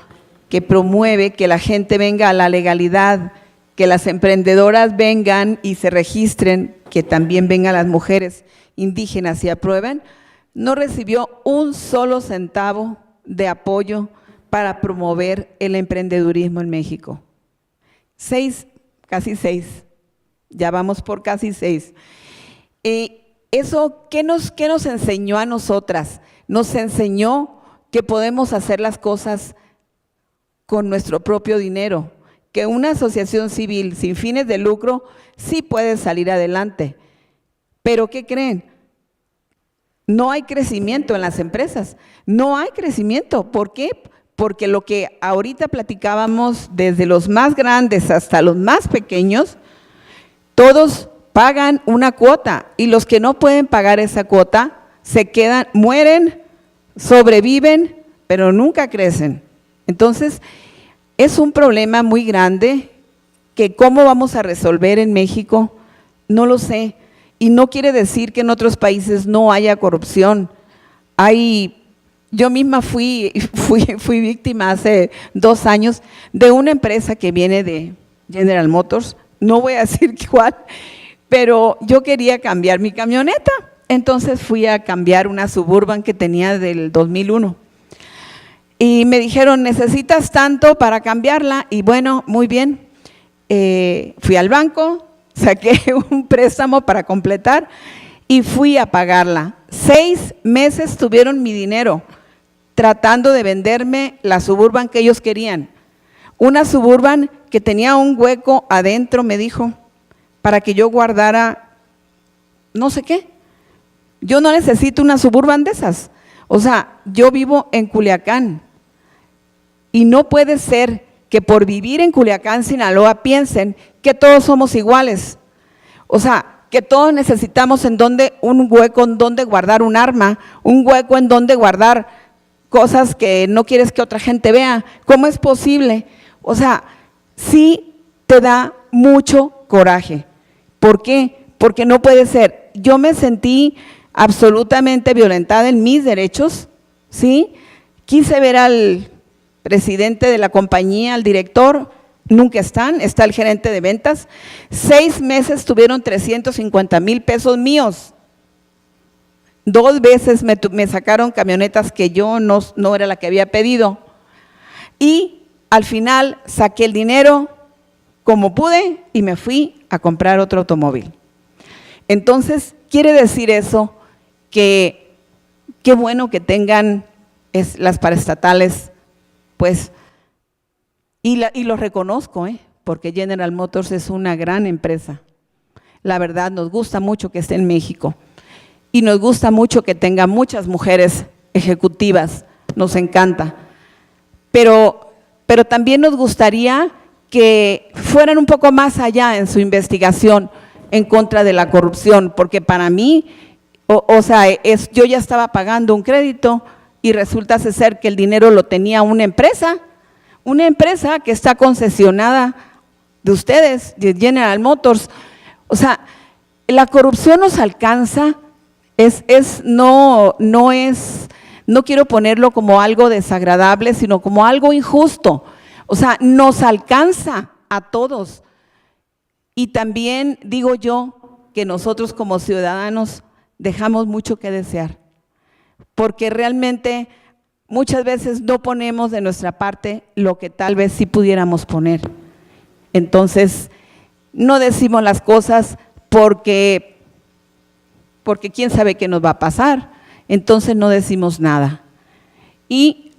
C: que promueve que la gente venga a la legalidad, que las emprendedoras vengan y se registren, que también vengan las mujeres indígenas y aprueben, no recibió un solo centavo de apoyo para promover el emprendedurismo en México. Casi seis, ya vamos por casi 6. ¿Eso qué nos enseñó a nosotras? Nos enseñó que podemos hacer las cosas con nuestro propio dinero, que una asociación civil sin fines de lucro sí puede salir adelante. Pero ¿qué creen? No hay crecimiento en las empresas, no hay crecimiento. ¿Por qué? Porque lo que ahorita platicábamos, desde los más grandes hasta los más pequeños, todos pagan una cuota y los que no pueden pagar esa cuota se quedan, mueren, sobreviven, pero nunca crecen. Entonces, es un problema muy grande que cómo vamos a resolver en México, no lo sé. Y no quiere decir que en otros países no haya corrupción. Yo misma fui víctima hace 2 años de una empresa que viene de General Motors, no voy a decir cuál, pero yo quería cambiar mi camioneta. Entonces fui a cambiar una Suburban que tenía del 2001. Y me dijeron, necesitas tanto para cambiarla. Y bueno, muy bien, fui al banco, saqué un préstamo para completar y fui a pagarla. 6 meses tuvieron mi dinero tratando de venderme la Suburban que ellos querían. Una Suburban que tenía un hueco adentro, me dijo, para que yo guardara no sé qué. Yo no necesito una Suburban de esas. O sea, yo vivo en Culiacán y no puede ser que por vivir en Culiacán, Sinaloa, piensen que todos somos iguales. O sea, que todos necesitamos un hueco en donde guardar un arma, un hueco en donde guardar cosas que no quieres que otra gente vea. ¿Cómo es posible? O sea, sí te da mucho coraje. ¿Por qué? Porque no puede ser. Yo me sentí absolutamente violentada en mis derechos, ¿sí? Quise ver al presidente de la compañía, al director, nunca están, está el gerente de ventas. 6 meses tuvieron 350,000 pesos míos. 2 veces me sacaron camionetas que yo no era la que había pedido. Y al final saqué el dinero como pude y me fui a comprar otro automóvil. Entonces, quiere decir eso que qué bueno que tengan las paraestatales, pues, y lo reconozco, porque General Motors es una gran empresa. La verdad, nos gusta mucho que esté en México y nos gusta mucho que tenga muchas mujeres ejecutivas, nos encanta. Pero también nos gustaría que fueran un poco más allá en su investigación en contra de la corrupción, porque para mí, yo ya estaba pagando un crédito y resulta ser que el dinero lo tenía una empresa que está concesionada de ustedes, de General Motors. O sea, la corrupción nos alcanza, no quiero ponerlo como algo desagradable, sino como algo injusto. O sea, nos alcanza a todos. Y también digo yo que nosotros como ciudadanos dejamos mucho que desear, porque realmente muchas veces no ponemos de nuestra parte lo que tal vez sí pudiéramos poner. Entonces, no decimos las cosas porque quién sabe qué nos va a pasar, entonces no decimos nada. Y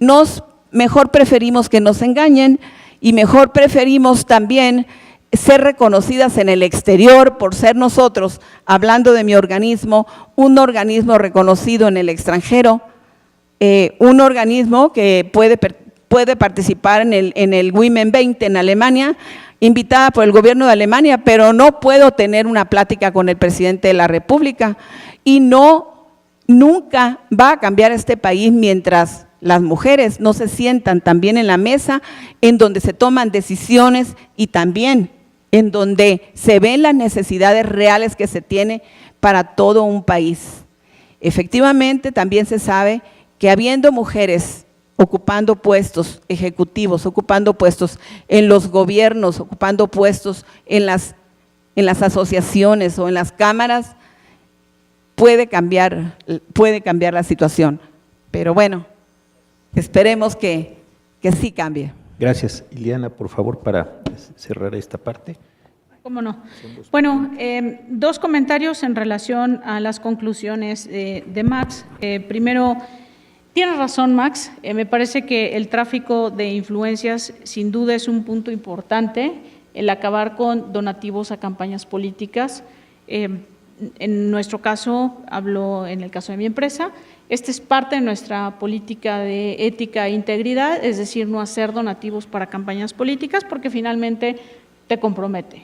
C: mejor preferimos que nos engañen y mejor preferimos también ser reconocidas en el exterior por ser nosotros, hablando de mi organismo, un organismo reconocido en el extranjero, un organismo que puede participar en el Women 20 en Alemania, invitada por el gobierno de Alemania, pero no puedo tener una plática con el presidente de la República y no nunca va a cambiar este país mientras las mujeres no se sientan también en la mesa en donde se toman decisiones y también en donde se ven las necesidades reales que se tiene para todo un país. Efectivamente, también se sabe que habiendo mujeres ocupando puestos ejecutivos, ocupando puestos en los gobiernos, ocupando puestos en las asociaciones o en las cámaras, puede cambiar la situación. Pero bueno, esperemos que sí cambie.
A: Gracias. Ileana, por favor, para cerrar esta parte.
D: ¿Cómo no? Bueno, dos comentarios en relación a las conclusiones de Max. Primero, tiene razón Max, me parece que el tráfico de influencias sin duda es un punto importante, el acabar con donativos a campañas políticas. En nuestro caso, hablo en el caso de mi empresa, esta es parte de nuestra política de ética e integridad, es decir, no hacer donativos para campañas políticas porque finalmente te compromete.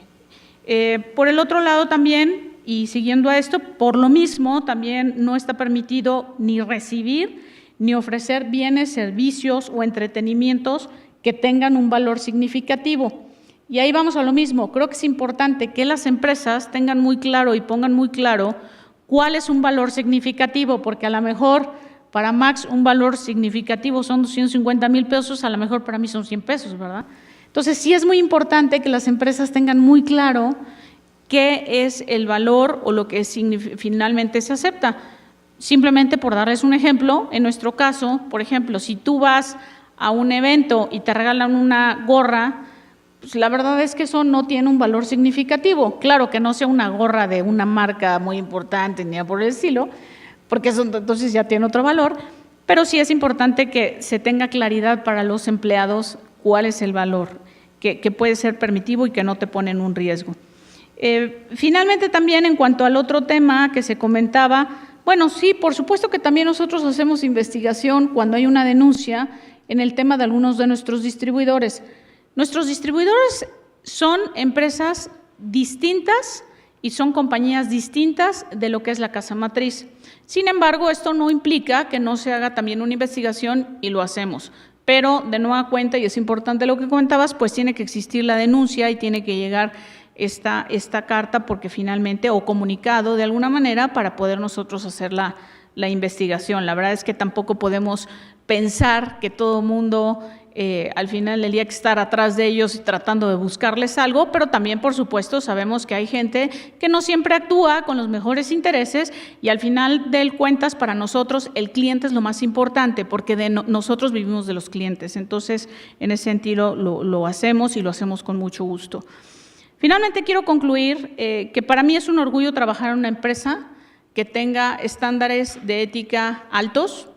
D: Por el otro lado también, y siguiendo a esto, por lo mismo también no está permitido ni recibir ni ofrecer bienes, servicios o entretenimientos que tengan un valor significativo. Y ahí vamos a lo mismo, creo que es importante que las empresas tengan muy claro y pongan muy claro cuál es un valor significativo, porque a lo mejor para Max un valor significativo son 250,000 pesos, a lo mejor para mí son 100 pesos, ¿verdad? Entonces sí es muy importante que las empresas tengan muy claro qué es el valor o lo que finalmente se acepta. Simplemente por darles un ejemplo, en nuestro caso, por ejemplo, si tú vas a un evento y te regalan una gorra, pues la verdad es que eso no tiene un valor significativo. Claro que no sea una gorra de una marca muy importante ni por el estilo, porque eso entonces ya tiene otro valor, pero sí es importante que se tenga claridad para los empleados cuál es el valor que puede ser permitivo y que no te pone en un riesgo. Finalmente también en cuanto al otro tema que se comentaba, bueno, sí, por supuesto que también nosotros hacemos investigación cuando hay una denuncia en el tema de algunos de nuestros distribuidores. Nuestros distribuidores son empresas distintas y son compañías distintas de lo que es la casa matriz. Sin embargo, esto no implica que no se haga también una investigación y lo hacemos. Pero de nueva cuenta, y es importante lo que comentabas, pues tiene que existir la denuncia y tiene que llegar esta carta porque finalmente, o comunicado de alguna manera para poder nosotros hacer la investigación. La verdad es que tampoco podemos pensar que todo mundo al final del día hay que estar atrás de ellos y tratando de buscarles algo, pero también, por supuesto, sabemos que hay gente que no siempre actúa con los mejores intereses y al final del cuentas, para nosotros, el cliente es lo más importante porque nosotros vivimos de los clientes. Entonces, en ese sentido, lo hacemos y lo hacemos con mucho gusto. Finalmente, quiero concluir que para mí es un orgullo trabajar en una empresa que tenga estándares de ética altos,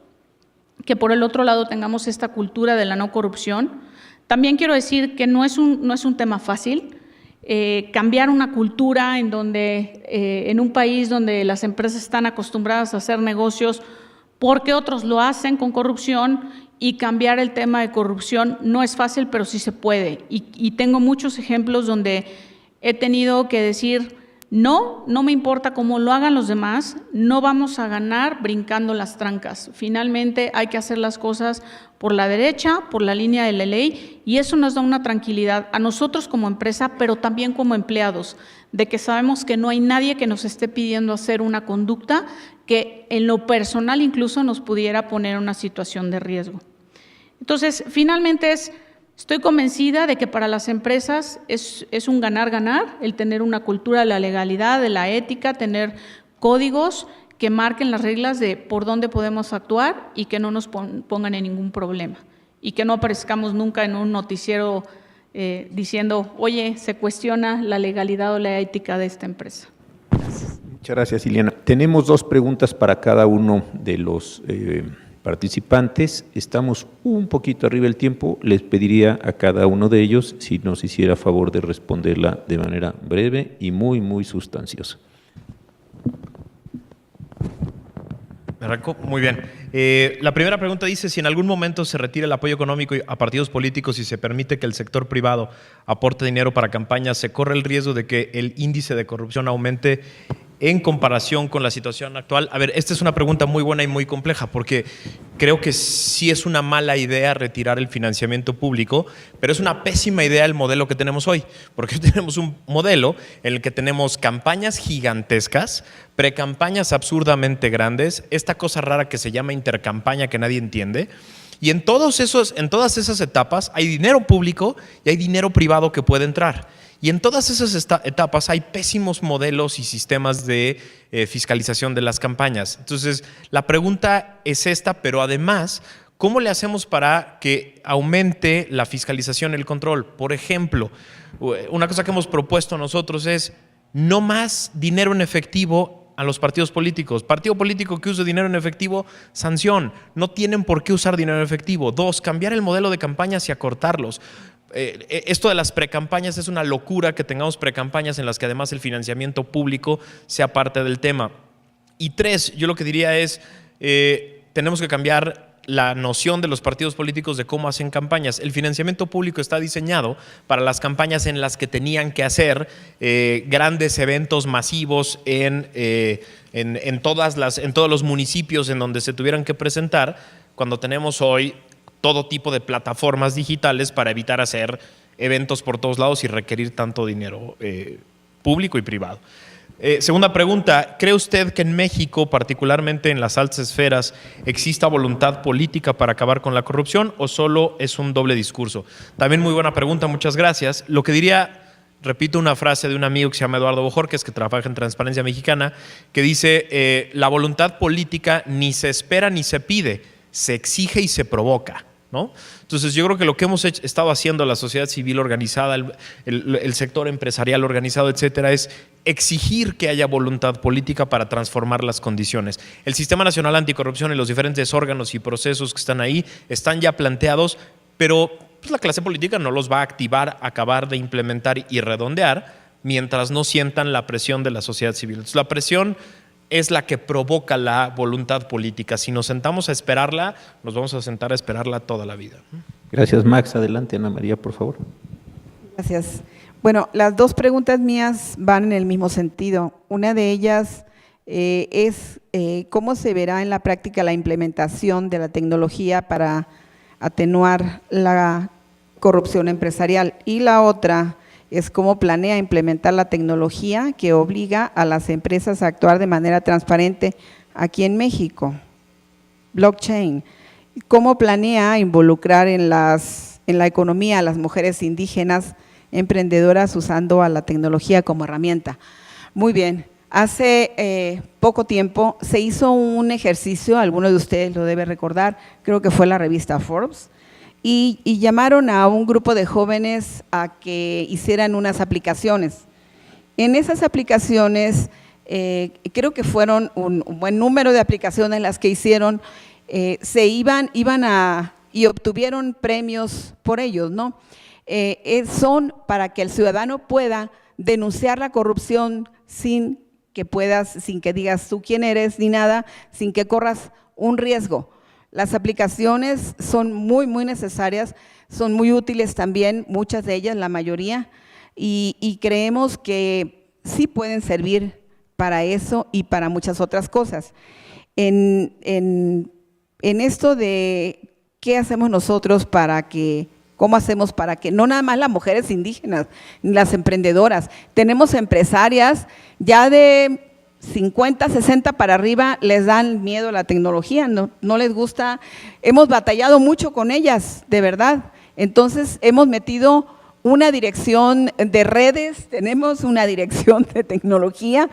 D: que por el otro lado tengamos esta cultura de la no corrupción. También quiero decir que no es un tema fácil, cambiar una cultura en un país donde las empresas están acostumbradas a hacer negocios porque otros lo hacen con corrupción, y cambiar el tema de corrupción no es fácil, pero sí se puede. Y tengo muchos ejemplos donde he tenido que decir, no me importa cómo lo hagan los demás, no vamos a ganar brincando las trancas. Finalmente hay que hacer las cosas por la derecha, por la línea de la ley, y eso nos da una tranquilidad a nosotros como empresa, pero también como empleados, de que sabemos que no hay nadie que nos esté pidiendo hacer una conducta que en lo personal incluso nos pudiera poner en una situación de riesgo. Entonces, finalmente estoy convencida de que para las empresas es un ganar-ganar el tener una cultura de la legalidad, de la ética, tener códigos que marquen las reglas de por dónde podemos actuar y que no nos pongan en ningún problema y que no aparezcamos nunca en un noticiero diciendo, oye, se cuestiona la legalidad o la ética de esta empresa. Gracias.
A: Muchas gracias, Ileana. Tenemos 2 preguntas para cada uno de los participantes. Estamos un poquito arriba del tiempo. Les pediría a cada uno de ellos si nos hiciera favor de responderla de manera breve y muy, muy sustanciosa.
B: Me arranco. Muy bien. La primera pregunta dice, si en algún momento se retira el apoyo económico a partidos políticos y se permite que el sector privado aporte dinero para campañas, ¿se corre el riesgo de que el índice de corrupción aumente en comparación con la situación actual? A ver, esta es una pregunta muy buena y muy compleja, porque creo que sí es una mala idea retirar el financiamiento público, pero es una pésima idea el modelo que tenemos hoy, porque tenemos un modelo en el que tenemos campañas gigantescas, precampañas absurdamente grandes, esta cosa rara que se llama intercampaña que nadie entiende, y en todas esas etapas hay dinero público y hay dinero privado que puede entrar. Y en todas esas etapas hay pésimos modelos y sistemas de fiscalización de las campañas. Entonces, la pregunta es esta, pero además, ¿cómo le hacemos para que aumente la fiscalización y el control? Por ejemplo, una cosa que hemos propuesto nosotros es no más dinero en efectivo a los partidos políticos. Partido político que use dinero en efectivo, sanción. No tienen por qué usar dinero en efectivo. 2, cambiar el modelo de campañas y acortarlos. Esto de las precampañas es una locura, que tengamos precampañas en las que además el financiamiento público sea parte del tema. Y 3, yo lo que diría es, tenemos que cambiar la noción de los partidos políticos de cómo hacen campañas. El financiamiento público está diseñado para las campañas en las que tenían que hacer grandes eventos masivos en todos los municipios en donde se tuvieran que presentar, cuando tenemos hoy todo tipo de plataformas digitales para evitar hacer eventos por todos lados y requerir tanto dinero público y privado. Segunda pregunta, ¿cree usted que en México, particularmente en las altas esferas, exista voluntad política para acabar con la corrupción o solo es un doble discurso? También muy buena pregunta, muchas gracias. Lo que diría, repito una frase de un amigo que se llama Eduardo Bojorquez, que trabaja en Transparencia Mexicana, que dice, la voluntad política ni se espera ni se pide, se exige y se provoca, ¿no? Entonces yo creo que lo que hemos estado haciendo la sociedad civil organizada, el sector empresarial organizado, etcétera, es exigir que haya voluntad política para transformar las condiciones. El Sistema Nacional Anticorrupción y los diferentes órganos y procesos que están ahí están ya planteados, pero pues, la clase política no los va a activar, acabar de implementar y redondear mientras no sientan la presión de la sociedad civil. Entonces la presión es la que provoca la voluntad política. Si nos sentamos a esperarla, nos vamos a sentar a esperarla toda la vida.
A: Gracias, Max. Adelante, Ana María, por favor.
C: Gracias. Bueno, las dos preguntas mías van en el mismo sentido. Una de ellas es cómo se verá en la práctica la implementación de la tecnología para atenuar la corrupción empresarial. Y la otra es cómo planea implementar la tecnología que obliga a las empresas a actuar de manera transparente aquí en México. Blockchain. ¿Cómo planea involucrar en la economía a las mujeres indígenas emprendedoras usando a la tecnología como herramienta? Muy bien. Hace poco tiempo se hizo un ejercicio, alguno de ustedes lo debe recordar, creo que fue la revista Forbes, y llamaron a un grupo de jóvenes a que hicieran unas aplicaciones. En esas aplicaciones, creo que fueron un buen número de aplicaciones las que hicieron, y obtuvieron premios por ellos, ¿no? Son para que el ciudadano pueda denunciar la corrupción sin que digas tú quién eres ni nada, sin que corras un riesgo. Las aplicaciones son muy, muy necesarias, son muy útiles también, muchas de ellas, la mayoría, y creemos que sí pueden servir para eso y para muchas otras cosas. En esto de qué hacemos nosotros cómo hacemos para que no nada más las mujeres indígenas, las emprendedoras, tenemos empresarias ya de 50, 60 para arriba, les dan miedo a la tecnología, no les gusta, hemos batallado mucho con ellas, de verdad. Entonces hemos metido una dirección de redes, tenemos una dirección de tecnología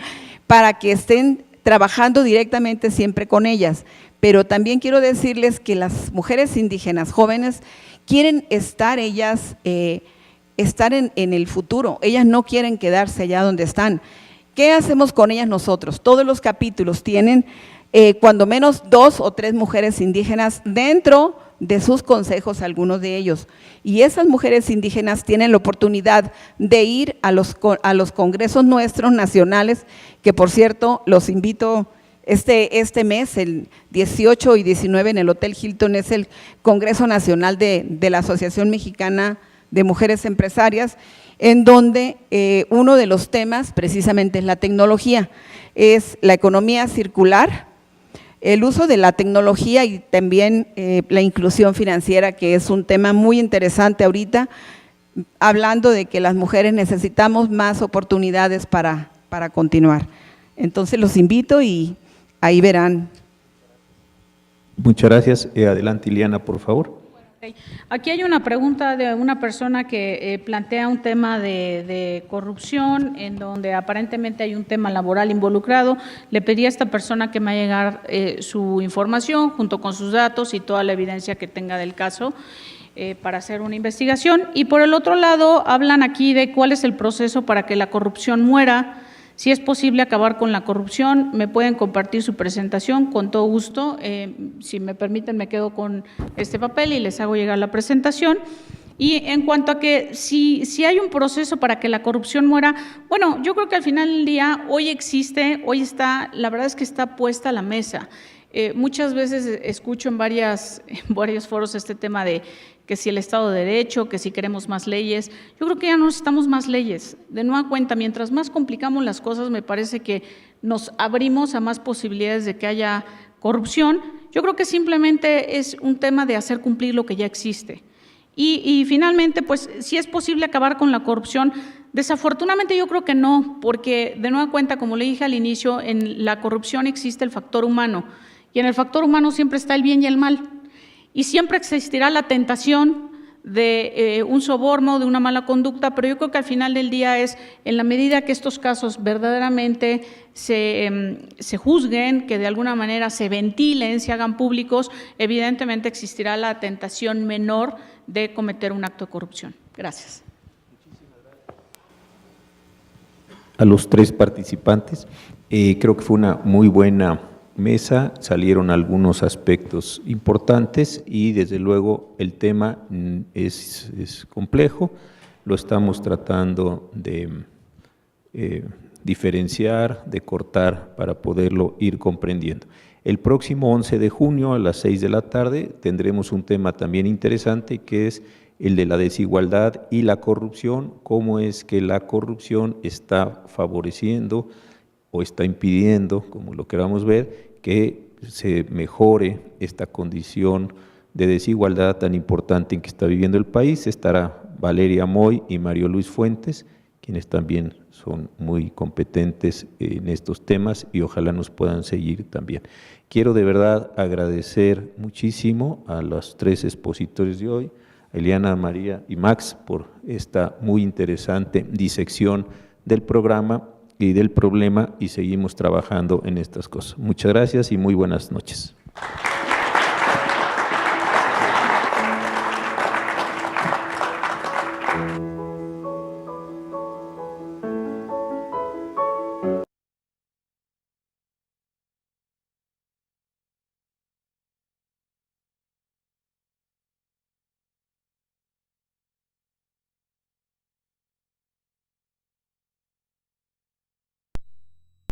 C: para que estén trabajando directamente siempre con ellas. Pero también quiero decirles que las mujeres indígenas jóvenes quieren estar estar en el futuro, ellas no quieren quedarse allá donde están. ¿Qué hacemos con ellas nosotros? Todos los capítulos tienen cuando menos 2 o 3 mujeres indígenas dentro de sus consejos, algunos de ellos. Y esas mujeres indígenas tienen la oportunidad de ir a los congresos nuestros nacionales, que por cierto los invito este mes, el 18 y 19 en el Hotel Hilton, es el Congreso Nacional de la Asociación Mexicana de mujeres empresarias, en donde uno de los temas precisamente es la tecnología, es la economía circular, el uso de la tecnología y también la inclusión financiera, que es un tema muy interesante ahorita, hablando de que las mujeres necesitamos más oportunidades para continuar. Entonces los invito y ahí verán.
A: Muchas gracias. Adelante, Ileana, por favor.
D: Aquí hay una pregunta de una persona que plantea un tema de corrupción, en donde aparentemente hay un tema laboral involucrado. Le pedí a esta persona que me haga llegar su información junto con sus datos y toda la evidencia que tenga del caso para hacer una investigación. Y por el otro lado, hablan aquí de cuál es el proceso para que la corrupción muera. Si es posible acabar con la corrupción, me pueden compartir su presentación con todo gusto. Si me permiten, me quedo con este papel y les hago llegar la presentación. Y en cuanto a que si hay un proceso para que la corrupción muera, bueno, yo creo que al final del día hoy existe, hoy está, la verdad es que está puesta a la mesa. Muchas veces escucho en varios foros este tema de que si el Estado de Derecho, que si queremos más leyes. Yo creo que ya no necesitamos más leyes. De nueva cuenta, mientras más complicamos las cosas, me parece que nos abrimos a más posibilidades de que haya corrupción. Yo creo que simplemente es un tema de hacer cumplir lo que ya existe. Y finalmente, pues, si es posible acabar con la corrupción, desafortunadamente yo creo que no, porque de nueva cuenta, como le dije al inicio, en la corrupción existe el factor humano, y en el factor humano siempre está el bien y el mal. Y siempre existirá la tentación de un soborno, de una mala conducta, pero yo creo que al final del día es, en la medida que estos casos verdaderamente se juzguen, que de alguna manera se ventilen, se hagan públicos, evidentemente existirá la tentación menor de cometer un acto de corrupción. Gracias.
A: A los tres participantes, creo que fue una muy buena mesa, salieron algunos aspectos importantes y desde luego el tema es complejo, lo estamos tratando de diferenciar, de cortar para poderlo ir comprendiendo. El próximo 11 de junio a las 6 de la tarde tendremos un tema también interesante que es el de la desigualdad y la corrupción, cómo es que la corrupción está favoreciendo o está impidiendo, como lo queramos ver, que se mejore esta condición de desigualdad tan importante en que está viviendo el país. Estará Valeria Moy y Mario Luis Fuentes, quienes también son muy competentes en estos temas y ojalá nos puedan seguir también. Quiero de verdad agradecer muchísimo a los tres expositores de hoy, a Ileana, María y Max, por esta muy interesante disección del programa y del problema y seguimos trabajando en estas cosas. Muchas gracias y muy buenas noches.